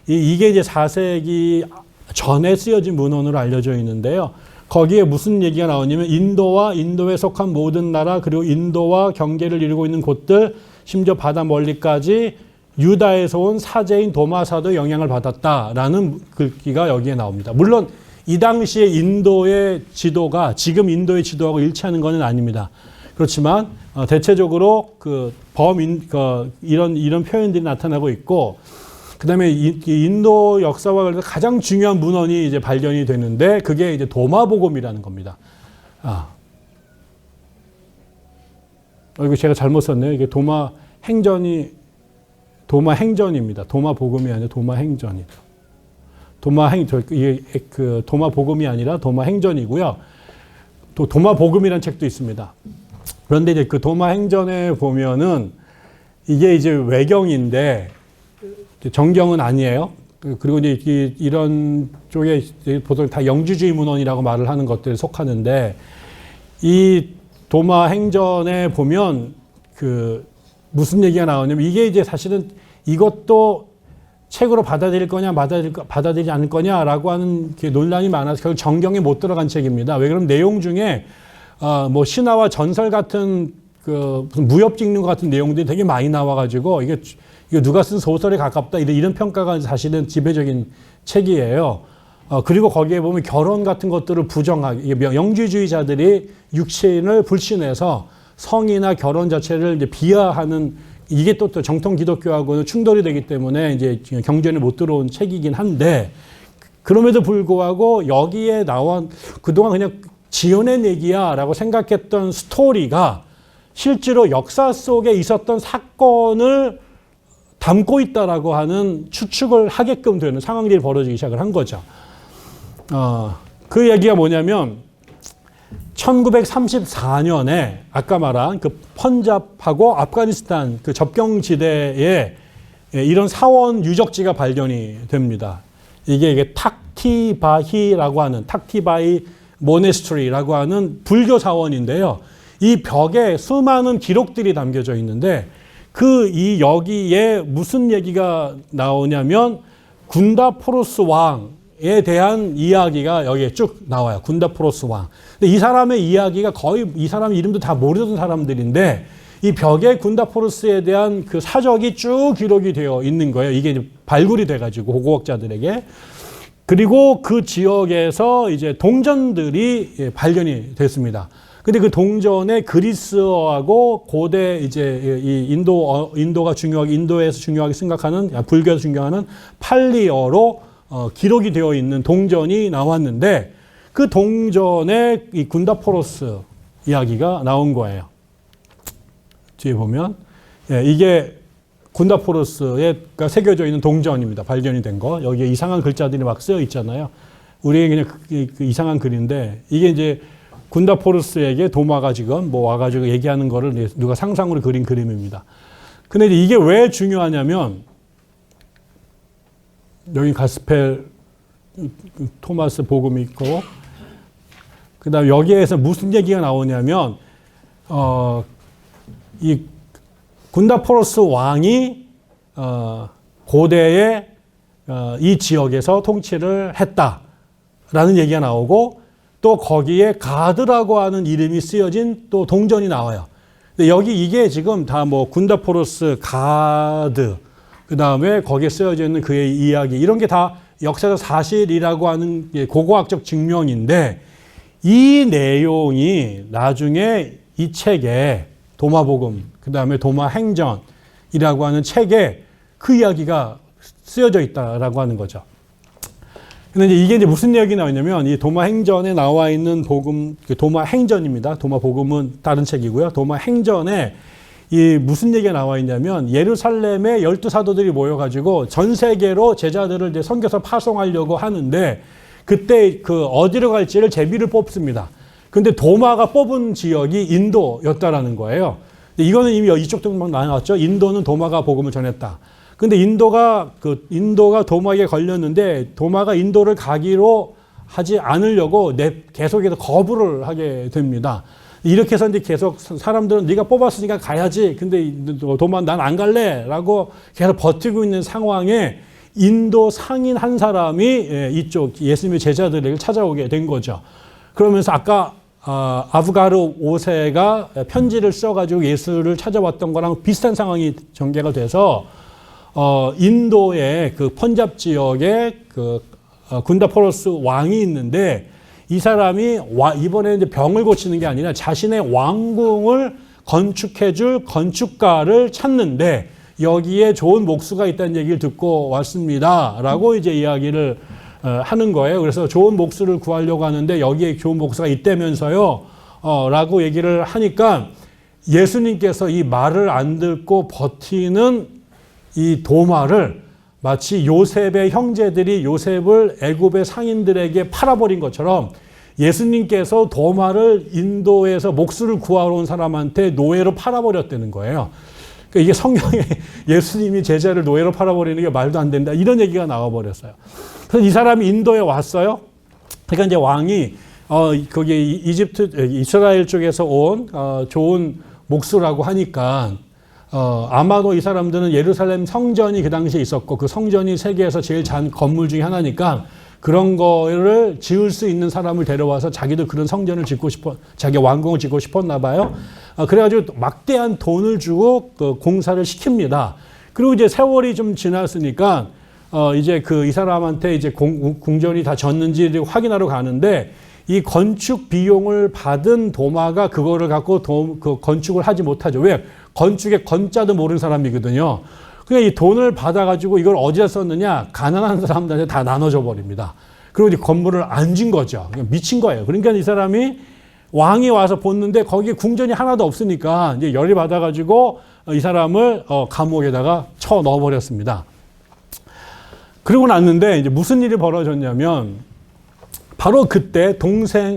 이게 이제 4세기 전에 쓰여진 문헌으로 알려져 있는데요. 거기에 무슨 얘기가 나오냐면 인도와 인도에 속한 모든 나라 그리고 인도와 경계를 이루고 있는 곳들 심지어 바다 멀리까지 유다에서 온 사제인 도마사도 영향을 받았다라는 글귀가 여기에 나옵니다. 물론 이 당시에 인도의 지도가 지금 인도의 지도하고 일치하는 것은 아닙니다. 그렇지만 대체적으로 이런 표현들이 나타나고 있고, 그다음에 인도 역사와 관련해서 가장 중요한 문헌이 이제 발견이 되는데 그게 이제 도마복음이라는 겁니다. 이거 제가 잘못 썼네요. 이게 도마행전입니다. 도마복음이 아니라 도마행전이죠. 도마복음이 아니라 도마행전이고요. 또 도마복음이라는 책도 있습니다. 그런데 이제 그 도마행전에 보면은 이게 이제 외경인데 정경은 아니에요. 그리고 이제 이런 쪽에 보통 다 영주주의 문헌이라고 말을 하는 것들에 속하는데, 이 도마행전에 보면 무슨 얘기가 나오냐면 이게 이제 사실은 이것도 책으로 받아들일 거냐 받아들이지 않을 거냐라고 하는 논란이 많아서 결국 정경에 못 들어간 책입니다. 왜 그러면 내용 중에 뭐 신화와 전설 같은 무슨 무협 찍는 것 같은 내용들이 되게 많이 나와가지고 이거 누가 쓴 소설에 가깝다 이런 평가가 사실은 지배적인 책이에요. 그리고 거기에 보면 결혼 같은 것들을 부정하게, 영주주의자들이 육신을 불신해서 성이나 결혼 자체를 이제 비하하는, 이게 또 정통 기독교하고는 충돌이 되기 때문에 이제 경전에 못 들어온 책이긴 한데, 그럼에도 불구하고 여기에 나온 그동안 그냥 지어낸 얘기야라고 생각했던 스토리가 실제로 역사 속에 있었던 사건을 담고 있다라고 하는 추측을 하게끔 되는 상황들이 벌어지기 시작을 한 거죠. 그 얘기가 뭐냐면 1934년에 아까 말한 그 펀잡하고 아프가니스탄 그 접경지대에 이런 사원 유적지가 발견이 됩니다. 이게 탁티바히라고 하는 탁티바히 모네스트리라고 하는 불교 사원인데요. 이 벽에 수많은 기록들이 담겨져 있는데 여기에 무슨 얘기가 나오냐면 군다포르스 왕에 대한 이야기가 여기에 쭉 나와요. 군다포르스 왕. 근데 이 사람의 이야기가 거의 이 사람 이름도 다 모르던 사람들인데 이 벽에 군다포르스에 대한 그 사적이 쭉 기록이 되어 있는 거예요. 이게 이제 발굴이 돼가지고 고고학자들에게. 그리고 그 지역에서 이제 동전들이 발견이 됐습니다. 근데 그 동전에 그리스어하고 고대 이제 이 인도가 중요하게, 인도에서 중요하게 생각하는, 불교에서 중요하는 팔리어로 기록이 되어 있는 동전이 나왔는데 그 동전에 이 군다포르스 이야기가 나온 거예요. 뒤에 보면 이게 군다포르스가 새겨져 있는 동전입니다. 발견이 된 거. 여기에 이상한 글자들이 막 쓰여 있잖아요. 우리에게 그냥 그 이상한 글인데 이게 이제 군다포르스에게 도마가 지금 뭐 와가지고 얘기하는 거를 누가 상상으로 그린 그림입니다. 근데 이게 왜 중요하냐면 여기 가스펠 토마스 복음이 있고 그다음 여기에서 무슨 얘기가 나오냐면 이 군다포르스 왕이 고대에 이 지역에서 통치를 했다라는 얘기가 나오고 또 거기에 가드라고 하는 이름이 쓰여진 또 동전이 나와요. 근데 여기 이게 지금 다 뭐 군다포르스 가드 그 다음에 거기에 쓰여져 있는 그의 이야기 이런 게 다 역사적 사실이라고 하는 고고학적 증명인데 이 내용이 나중에 이 책에 도마복음 그 다음에 도마행전이라고 하는 책에 그 이야기가 쓰여져 있다라고 하는 거죠. 근데 이게 이제 무슨 내용이 나오냐면 이 도마행전에 나와 있는 복음, 도마행전입니다. 도마복음은 다른 책이고요. 도마행전에 이 무슨 얘기가 나와 있냐면 예루살렘에 12사도들이 모여가지고 전 세계로 제자들을 이제 선교사 파송하려고 하는데 그때 그 어디로 갈지를 제비를 뽑습니다. 근데 도마가 뽑은 지역이 인도였다라는 거예요. 이거는 이미 이쪽도 막 나왔죠. 인도는 도마가 복음을 전했다. 근데 인도가 도마에게 걸렸는데 도마가 인도를 가기로 하지 않으려고 계속해서 거부를 하게 됩니다. 이렇게 해서 이제 계속 사람들은 네가 뽑았으니까 가야지. 근데 도마 난 안 갈래라고 계속 버티고 있는 상황에 인도 상인 한 사람이 이쪽 예수님의 제자들에게 찾아오게 된 거죠. 그러면서 아까 아브가르 5세가 편지를 써가지고 예수를 찾아왔던 거랑 비슷한 상황이 전개가 돼서 인도의 그 펀잡 지역에 그 군다포로스 왕이 있는데 이 사람이 이번에 이제 병을 고치는 게 아니라 자신의 왕궁을 건축해줄 건축가를 찾는데 여기에 좋은 목수가 있다는 얘기를 듣고 왔습니다라고 이제 이야기를 하는 거예요. 그래서 좋은 목수를 구하려고 하는데 여기에 좋은 목수가 있다면서요. 라고 얘기를 하니까 예수님께서 이 말을 안 듣고 버티는 이 도마를 마치 요셉의 형제들이 요셉을 애굽의 상인들에게 팔아버린 것처럼 예수님께서 도마를 인도에서 목수를 구하러 온 사람한테 노예로 팔아버렸다는 거예요. 그러니까 이게 성경에 예수님이 제자를 노예로 팔아버리는 게 말도 안 된다. 이런 얘기가 나와버렸어요. 그래서 이 사람이 인도에 왔어요. 그러니까 이제 왕이 거기 이스라엘 쪽에서 온 좋은 목수라고 하니까 아마도 이 사람들은 예루살렘 성전이 그 당시에 있었고 그 성전이 세계에서 제일 잔 건물 중에 하나니까 그런 거를 지을 수 있는 사람을 데려와서 자기도 그런 성전을 자기 왕궁을 짓고 싶었나 봐요. 그래가지고 막대한 돈을 주고 그 공사를 시킵니다. 그리고 이제 세월이 좀 지났으니까 이제 이 사람한테 이제 궁전이 다 졌는지 확인하러 가는데 이 건축 비용을 받은 도마가 그거를 갖고 그 건축을 하지 못하죠. 왜? 건축의 건자도 모르는 사람이거든요. 그러니까 이 돈을 받아가지고 이걸 어디다 썼느냐? 가난한 사람들한테 다 나눠줘 버립니다. 그리고 이제 건물을 안 진 거죠. 미친 거예요. 그러니까 이 사람이 왕이 와서 보는데 거기에 궁전이 하나도 없으니까 이제 열이 받아가지고 이 사람을 감옥에다가 쳐 넣어버렸습니다. 그러고 났는데 이제 무슨 일이 벌어졌냐면 바로 그때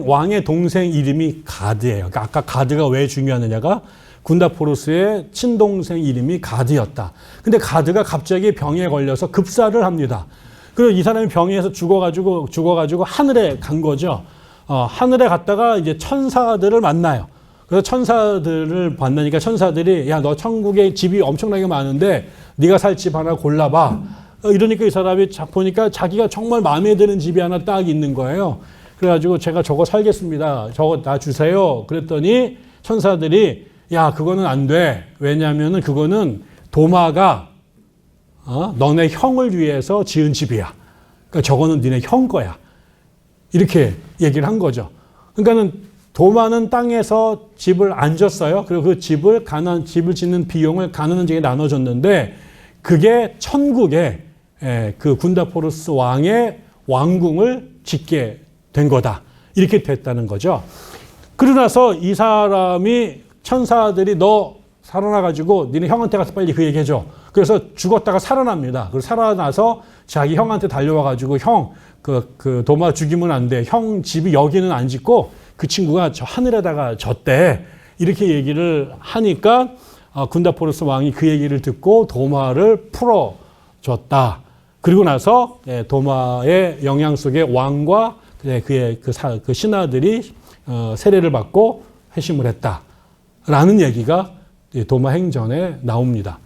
왕의 동생 이름이 가드예요. 그러니까 아까 가드가 왜 중요하느냐가 군다포로스의 친동생 이름이 가드였다. 근데 가드가 갑자기 병에 걸려서 급사를 합니다. 그리고 이 사람이 병에서 죽어가지고 하늘에 간 거죠. 하늘에 갔다가 이제 천사들을 만나요. 그래서 천사들을 만나니까 천사들이 야, 너 천국에 집이 엄청나게 많은데 네가 살 집 하나 골라봐. 이러니까 이 사람이 보니까 자기가 정말 마음에 드는 집이 하나 딱 있는 거예요. 그래가지고 제가 저거 살겠습니다. 저거 나 주세요. 그랬더니 천사들이 야, 그거는 안 돼. 왜냐하면은 그거는 도마가 너네 형을 위해서 지은 집이야. 그러니까 저거는 니네 형 거야. 이렇게 얘기를 한 거죠. 그러니까는 도마는 땅에서 집을 안 졌어요. 그리고 그 집을 짓는 비용을 가난한에게 나눠줬는데 그게 천국에 그 군다포로스 왕의 왕궁을 짓게 된 거다. 이렇게 됐다는 거죠. 그러고 나서 이 사람이 천사들이 너 살아나가지고 니네 형한테 가서 빨리 그 얘기해줘. 그래서 죽었다가 살아납니다. 그리고 살아나서 자기 형한테 달려와가지고 형, 그 도마 죽이면 안 돼. 형 집이 여기는 안 짓고 그 친구가 저 하늘에다가 졌대. 이렇게 얘기를 하니까 군다포로스 왕이 그 얘기를 듣고 도마를 풀어줬다. 그리고 나서 도마의 영향 속에 왕과 그의 그 신하들이 세례를 받고 회심을 했다라는 얘기가 도마 행전에 나옵니다.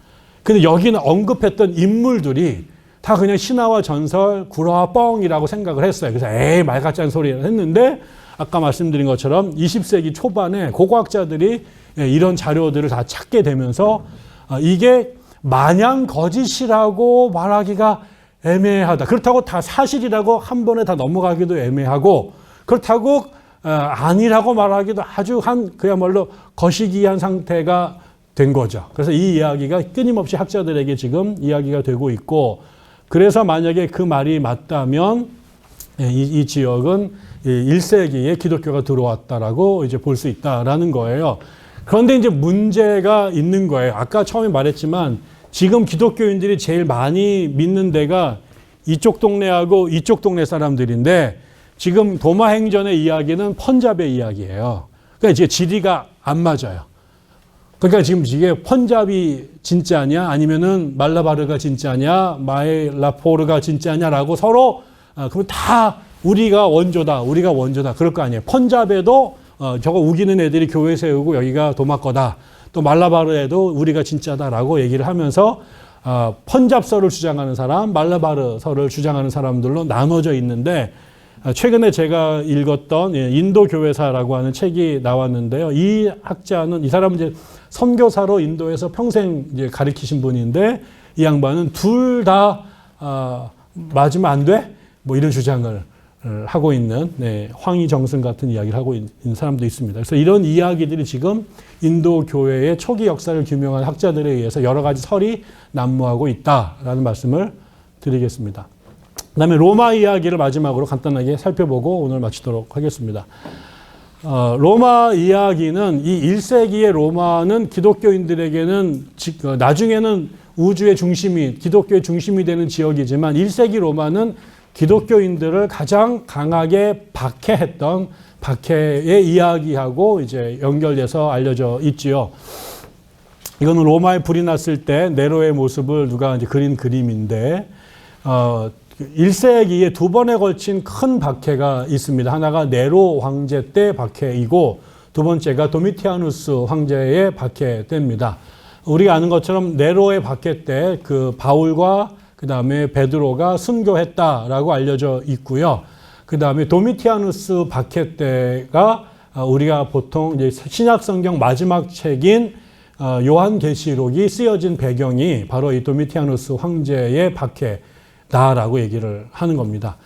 근데 여기는 언급했던 인물들이 다 그냥 신화와 전설, 구라와 뻥이라고 생각을 했어요. 그래서 에이 말 같지 않은 소리를 했는데 아까 말씀드린 것처럼 20세기 초반에 고고학자들이 이런 자료들을 다 찾게 되면서 이게 마냥 거짓이라고 말하기가 애매하다. 그렇다고 다 사실이라고 한 번에 다 넘어가기도 애매하고 그렇다고 아니라고 말하기도 아주 그야말로 거시기한 상태가 된 거죠. 그래서 이 이야기가 끊임없이 학자들에게 지금 이야기가 되고 있고 그래서 만약에 그 말이 맞다면 이 지역은 1세기에 기독교가 들어왔다라고 이제 볼 수 있다라는 거예요. 그런데 이제 문제가 있는 거예요. 아까 처음에 말했지만 지금 기독교인들이 제일 많이 믿는 데가 이쪽 동네하고 이쪽 동네 사람들인데 지금 도마 행전의 이야기는 펀잡의 이야기예요. 그러니까 이제 지리가 안 맞아요. 그러니까 지금 이게 펀잡이 진짜냐 아니면은 말라바르가 진짜냐 마엘라포르가 진짜냐라고 서로 그럼 다 우리가 원조다 그럴 거 아니에요. 펀잡에도 저거 우기는 애들이 교회 세우고 여기가 도마 거다. 또 말라바르에도 우리가 진짜다라고 얘기를 하면서 펀잡서를 주장하는 사람, 말라바르서를 주장하는 사람들로 나눠져 있는데 최근에 제가 읽었던 인도 교회사라고 하는 책이 나왔는데요. 이 학자는 이 사람은 이제 선교사로 인도에서 평생 이제 가르치신 분인데 이 양반은 둘 다 맞으면 안 돼? 뭐 이런 주장을 하고 있는 황희정승 같은 이야기를 하고 있는 사람도 있습니다. 그래서 이런 이야기들이 지금 인도 교회의 초기 역사를 규명한 학자들에 의해서 여러 가지 설이 난무하고 있다라는 말씀을 드리겠습니다. 그다음에 로마 이야기를 마지막으로 간단하게 살펴보고 오늘 마치도록 하겠습니다. 로마 이야기는 이 1세기의 로마는 기독교인들에게는 나중에는 우주의 중심이 기독교의 중심이 되는 지역이지만 1세기 로마는 기독교인들을 가장 강하게 박해했던 박해의 이야기하고 이제 연결돼서 알려져 있지요. 이거는 로마에 불이 났을 때 네로의 모습을 누가 이제 그린 그림인데 1세기에 두 번에 걸친 큰 박해가 있습니다. 하나가 네로 황제 때 박해이고 두 번째가 도미티아누스 황제의 박해 때입니다. 우리가 아는 것처럼 네로의 박해 때 그 바울과 그 다음에 베드로가 순교했다라고 알려져 있고요. 그 다음에 도미티아누스 박해 때가 우리가 보통 이제 신약 성경 마지막 책인 요한계시록이 쓰여진 배경이 바로 이 도미티아누스 황제의 박해다라고 얘기를 하는 겁니다.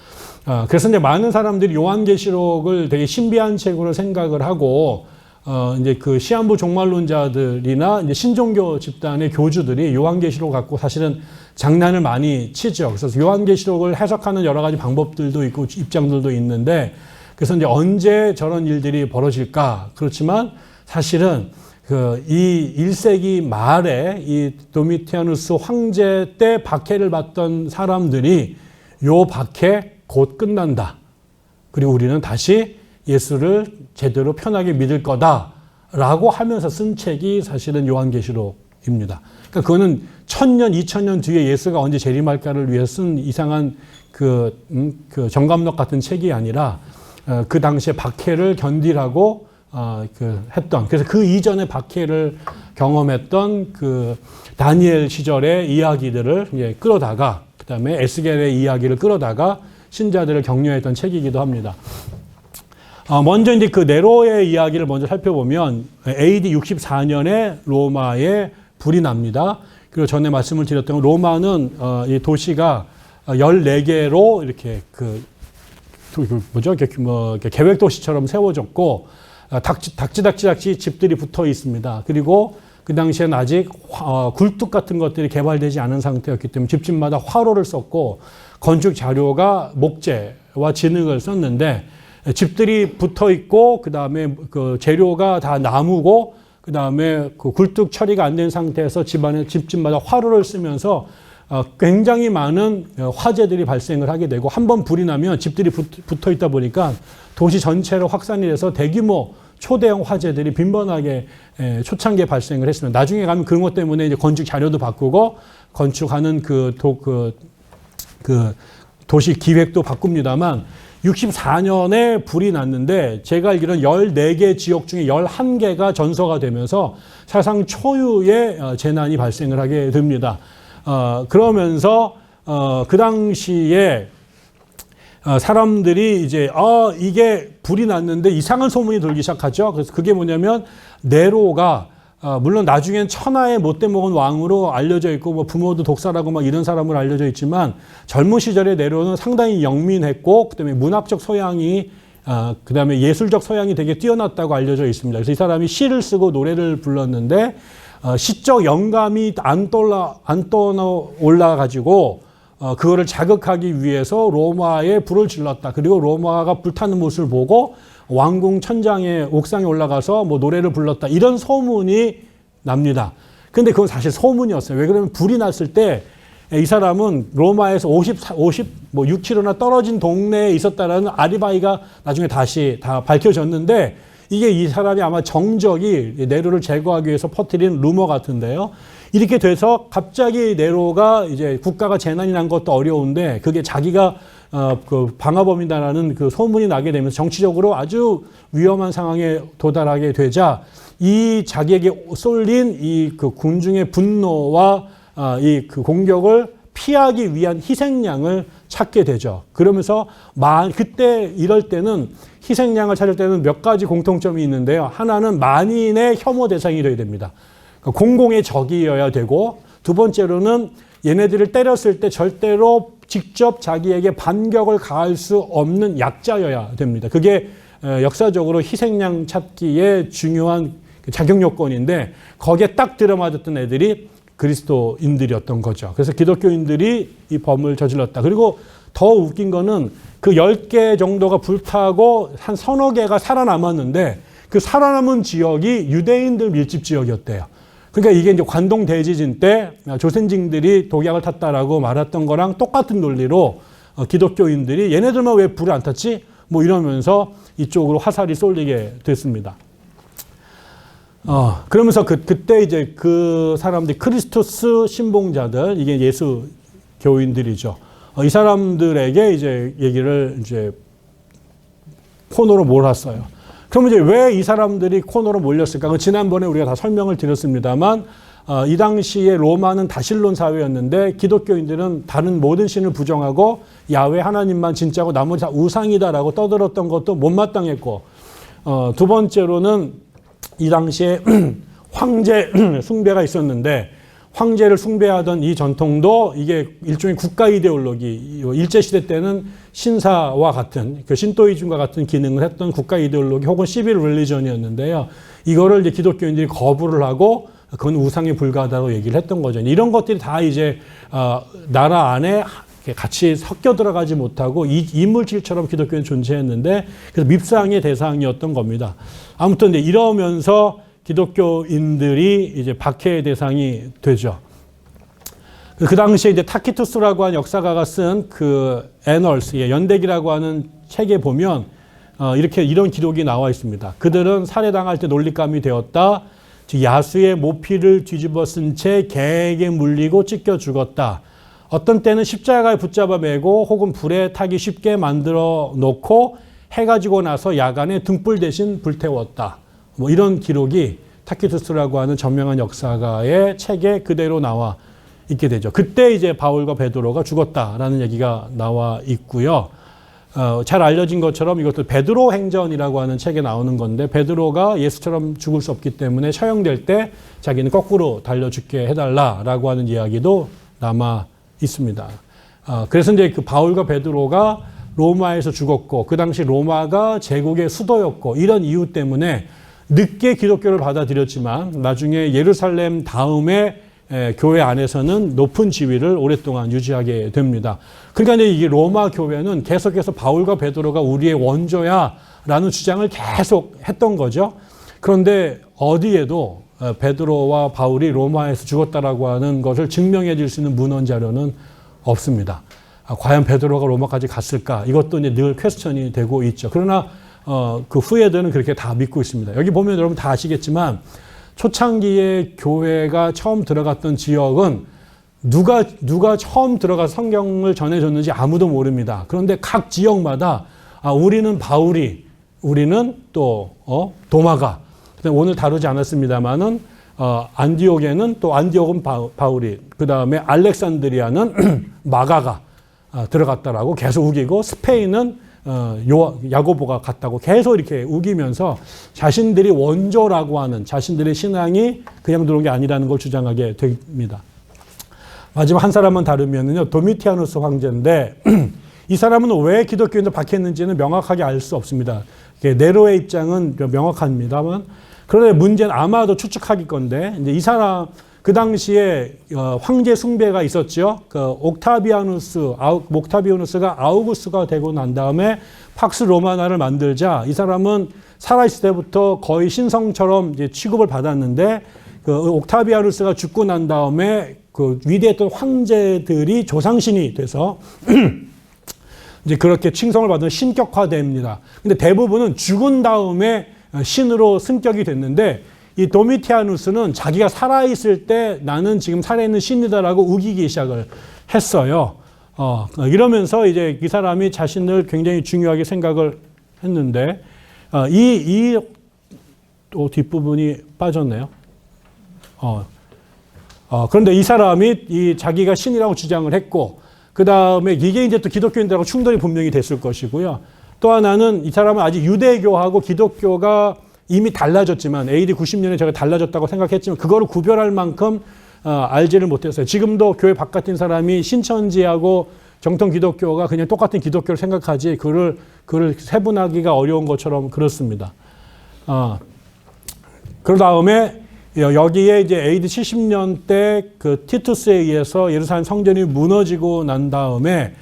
그래서 이제 많은 사람들이 요한계시록을 되게 신비한 책으로 생각을 하고 이제 그 시한부 종말론자들이나 이제 신종교 집단의 교주들이 요한계시록 갖고 사실은 장난을 많이 치죠. 그래서 요한계시록을 해석하는 여러 가지 방법들도 있고 입장들도 있는데 그래서 이제 언제 저런 일들이 벌어질까? 그렇지만 사실은 이 1세기 말에 이 도미티아누스 황제 때 박해를 받던 사람들이 요 박해 곧 끝난다. 그리고 우리는 다시 예수를 제대로 편하게 믿을 거다라고 하면서 쓴 책이 사실은 요한계시록입니다. 그러니까 그거는 1000년, 2000년 뒤에 예수가 언제 재림할까를 위해서 쓴 이상한 그 정감록 같은 책이 아니라 그 당시에 박해를 견디라고 했던, 그래서 그 이전에 박해를 경험했던 그 다니엘 시절의 이야기들을 끌어다가 그 다음에 에스겔의 이야기를 끌어다가 신자들을 격려했던 책이기도 합니다. 먼저 이제 그 네로의 이야기를 먼저 살펴보면 AD 64년에 로마에 불이 납니다. 그리고 전에 말씀을 드렸던 로마는 이 도시가 14개로 이렇게 이렇게 계획 도시처럼 세워졌고 닥치 집들이 붙어 있습니다. 그리고 그 당시에는 아직 굴뚝 같은 것들이 개발되지 않은 상태였기 때문에 집집마다 화로를 썼고 건축 자료가 목재와 진흙을 썼는데 집들이 붙어 있고 그 다음에 그 재료가 다 나무고 그 다음에 그 굴뚝 처리가 안 된 상태에서 집집마다 화로를 쓰면서 굉장히 많은 화재들이 발생을 하게 되고 한번 불이 나면 집들이 붙어 있다 보니까 도시 전체로 확산이 돼서 대규모 초대형 화재들이 빈번하게 초창기에 발생을 했습니다. 나중에 가면 그런 것 때문에 이제 건축 자료도 바꾸고 건축하는 도시 기획도 바꿉니다만 64년에 불이 났는데 제가 알기로는 14개 지역 중에 11개가 전소가 되면서 사상 초유의 재난이 발생을 하게 됩니다. 그러면서 그 당시에 사람들이 이제 이게 불이 났는데 이상한 소문이 돌기 시작하죠. 그래서 그게 뭐냐면 네로가 물론 나중엔 천하의 못돼 먹은 왕으로 알려져 있고 뭐 부모도 독살하고 막 이런 사람으로 알려져 있지만 젊은 시절에 네로는 상당히 영민했고 그다음에 문학적 소양이 그다음에 예술적 소양이 되게 뛰어났다고 알려져 있습니다. 그래서 이 사람이 시를 쓰고 노래를 불렀는데 시적 영감이 안 떠올라 가지고 그거를 자극하기 위해서 로마에 불을 질렀다. 그리고 로마가 불타는 모습을 보고 왕궁 천장에 옥상에 올라가서 뭐 노래를 불렀다. 이런 소문이 납니다. 근데 그건 사실 소문이었어요. 왜 그러면 불이 났을 때 이 사람은 로마에서 6km나 떨어진 동네에 있었다라는 아리바이가 나중에 다시 다 밝혀졌는데 이게 이 사람이 아마 정적이 네로를 제거하기 위해서 퍼뜨린 루머 같은데요. 이렇게 돼서 갑자기 네로가 이제 국가가 재난이 난 것도 어려운데 그게 자기가 그 방화범이다라는 그 소문이 나게 되면서 정치적으로 아주 위험한 상황에 도달하게 되자 이 자기에게 쏠린 이 그 군중의 분노와 이 그 공격을 피하기 위한 희생양을 찾게 되죠. 그러면서 그때 이럴 때는 희생양을 찾을 때는 몇 가지 공통점이 있는데요. 하나는 만인의 혐오 대상이 되어야 됩니다. 그러니까 공공의 적이어야 되고, 두 번째로는 얘네들을 때렸을 때 절대로 직접 자기에게 반격을 가할 수 없는 약자여야 됩니다. 그게 역사적으로 희생양 찾기의 중요한 자격 요건인데, 거기에 딱 들어맞았던 애들이 그리스도인들이었던 거죠. 그래서 기독교인들이 이 범을 저질렀다. 그리고 더 웃긴 거는 그 10개 정도가 불타고 한 서너 개가 살아남았는데, 그 살아남은 지역이 유대인들 밀집 지역이었대요. 그러니까 이게 이제 관동 대지진 때 조센징들이 독약을 탔다라고 말했던 거랑 똑같은 논리로 기독교인들이 얘네들만 왜 불을 안 탔지? 뭐 이러면서 이쪽으로 화살이 쏠리게 됐습니다. 그러면서 그때 이제 그 사람들이 크리스토스 신봉자들, 이게 예수 교인들이죠. 이 사람들에게 이제 얘기를 이제 코너로 몰았어요. 그럼 이제 왜 이 사람들이 코너로 몰렸을까? 지난번에 우리가 다 설명을 드렸습니다만, 이 당시에 로마는 다신론 사회였는데 기독교인들은 다른 모든 신을 부정하고 야훼 하나님만 진짜고 나머지 다 우상이다라고 떠들었던 것도 못마땅했고, 두 번째로는 이 당시에 황제 숭배가 있었는데, 황제를 숭배하던 이 전통도 이게 일종의 국가 이데올로기, 일제시대 때는 신사와 같은, 그 신도이즘과 같은 기능을 했던 국가 이데올로기 혹은 시빌 릴리전이었는데요. 이거를 이제 기독교인들이 거부를 하고 그건 우상에 불과하다고 얘기를 했던 거죠. 이런 것들이 다 이제 나라 안에 같이 섞여 들어가지 못하고 이물질처럼 기독교는 존재했는데, 그래서 밉상의 대상이었던 겁니다. 아무튼 이제 이러면서 기독교인들이 이제 박해의 대상이 되죠. 그 당시에 이제 타키투스라고 하는 역사가가 쓴 그 애널스, 연대기라고 하는 책에 보면 이런 기록이 나와 있습니다. 그들은 살해당할 때 놀잇감이 되었다. 즉 야수의 모피를 뒤집어 쓴 채 개에게 물리고 찢겨 죽었다. 어떤 때는 십자가에 붙잡아 매고 혹은 불에 타기 쉽게 만들어 놓고 해가 지고 나서 야간에 등불 대신 불태웠다. 뭐 이런 기록이 타키투스라고 하는 저명한 역사가의 책에 그대로 나와 있게 되죠. 그때 이제 바울과 베드로가 죽었다라는 얘기가 나와 있고요. 잘 알려진 것처럼 이것도 베드로 행전이라고 하는 책에 나오는 건데, 베드로가 예수처럼 죽을 수 없기 때문에 처형될 때 자기는 거꾸로 달려 죽게 해달라라고 하는 이야기도 남아 있습니다. 그래서 이제 그 바울과 베드로가 로마에서 죽었고, 그 당시 로마가 제국의 수도였고, 이런 이유 때문에 늦게 기독교를 받아들였지만 나중에 예루살렘 다음에 교회 안에서는 높은 지위를 오랫동안 유지하게 됩니다. 그러니까 이제 이 로마 교회는 계속해서 바울과 베드로가 우리의 원조야라는 주장을 계속 했던 거죠. 그런데 어디에도 베드로와 바울이 로마에서 죽었다라고 하는 것을 증명해 줄 수 있는 문헌 자료는 없습니다. 과연 베드로가 로마까지 갔을까? 이것도 이제 늘 퀘스천이 되고 있죠. 그러나 그 후예들은 그렇게 다 믿고 있습니다. 여기 보면 여러분 다 아시겠지만 초창기에 교회가 처음 들어갔던 지역은 누가 처음 들어가서 성경을 전해줬는지 아무도 모릅니다. 그런데 각 지역마다 우리는 바울이, 우리는 또 도마가, 오늘 다루지 않았습니다만은 안디옥에는 또 안디옥은 바울이, 그 다음에 알렉산드리아는 마가가 들어갔다라고 계속 우기고, 스페인은 야고보가 갔다고 계속 이렇게 우기면서 자신들이 원조라고 하는 자신들의 신앙이 그냥 들어온 게 아니라는 걸 주장하게 됩니다. 마지막 한 사람만 다루면요, 도미티아누스 황제인데 이 사람은 왜 기독교인들 박했는지는 명확하게 알 수 없습니다. 네로의 입장은 명확합니다만, 그런데 문제는 아마도 추측하기건데, 이제 이 사람 그 당시에 황제 숭배가 있었죠. 그 옥타비아누스가 아우구스가 되고 난 다음에 팍스 로마나를 만들자 이 사람은 살아있을 때부터 거의 신성처럼 이제 취급을 받았는데, 그 옥타비아누스가 죽고 난 다음에 그 위대했던 황제들이 조상신이 돼서 이제 그렇게 칭송을 받은 신격화됩니다. 근데 대부분은 죽은 다음에 신으로 승격이 됐는데, 이 도미티아누스는 자기가 살아있을 때 나는 지금 살아있는 신이다라고 우기기 시작을 했어요. 이러면서 이제 이 사람이 자신을 굉장히 중요하게 생각을 했는데, 또 뒷부분이 빠졌네요. 그런데 이 사람이 자기가 신이라고 주장을 했고, 그 다음에 이게 이제 또 기독교인들하고 충돌이 분명히 됐을 것이고요. 또 하나는 이 사람은 아직 유대교하고 기독교가 이미 달라졌지만, AD 90년에 제가 달라졌다고 생각했지만, 그거를 구별할 만큼 알지를 못했어요. 지금도 교회 바깥인 사람이 신천지하고 정통 기독교가 그냥 똑같은 기독교를 생각하지, 그를 세분하기가 어려운 것처럼 그렇습니다. 그 다음에 여기에 이제 AD 70년대 그 티투스에 의해서 예루살렘 성전이 무너지고 난 다음에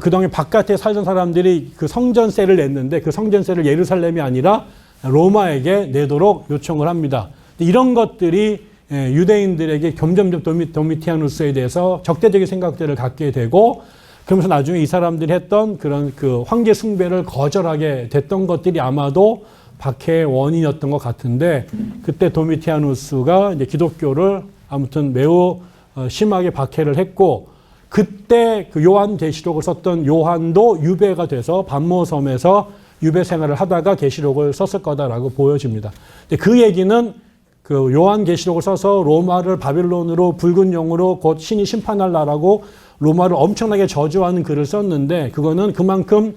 그동안 바깥에 살던 사람들이 그 성전세를 냈는데 그 성전세를 예루살렘이 아니라 로마에게 내도록 요청을 합니다. 이런 것들이 유대인들에게 점점점 도미티아누스에 대해서 적대적인 생각들을 갖게 되고, 그러면서 나중에 이 사람들이 했던 그런 그 황제 숭배를 거절하게 됐던 것들이 아마도 박해의 원인이었던 것 같은데, 그때 도미티아누스가 이제 기독교를 아무튼 매우 심하게 박해를 했고, 그때 그 요한계시록을 썼던 요한도 유배가 돼서 반모섬에서 유배 생활을 하다가 계시록을 썼을 거다라고 보여집니다. 근데 그 얘기는 그 요한계시록을 써서 로마를 바빌론으로 붉은 용으로 곧 신이 심판할 나라고 로마를 엄청나게 저주하는 글을 썼는데, 그거는 그만큼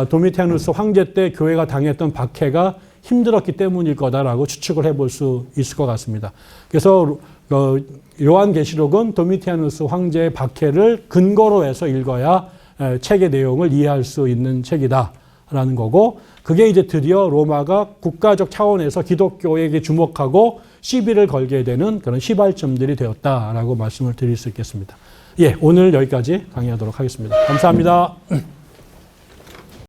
도미티아누스 황제 때 교회가 당했던 박해가 힘들었기 때문일 거다라고 추측을 해볼 수 있을 것 같습니다. 그래서 요한계시록은 도미티아누스 황제의 박해를 근거로 해서 읽어야 책의 내용을 이해할 수 있는 책이다라는 거고, 그게 이제 드디어 로마가 국가적 차원에서 기독교에게 주목하고 시비를 걸게 되는 그런 시발점들이 되었다라고 말씀을 드릴 수 있겠습니다. 예, 오늘 여기까지 강의하도록 하겠습니다. 감사합니다.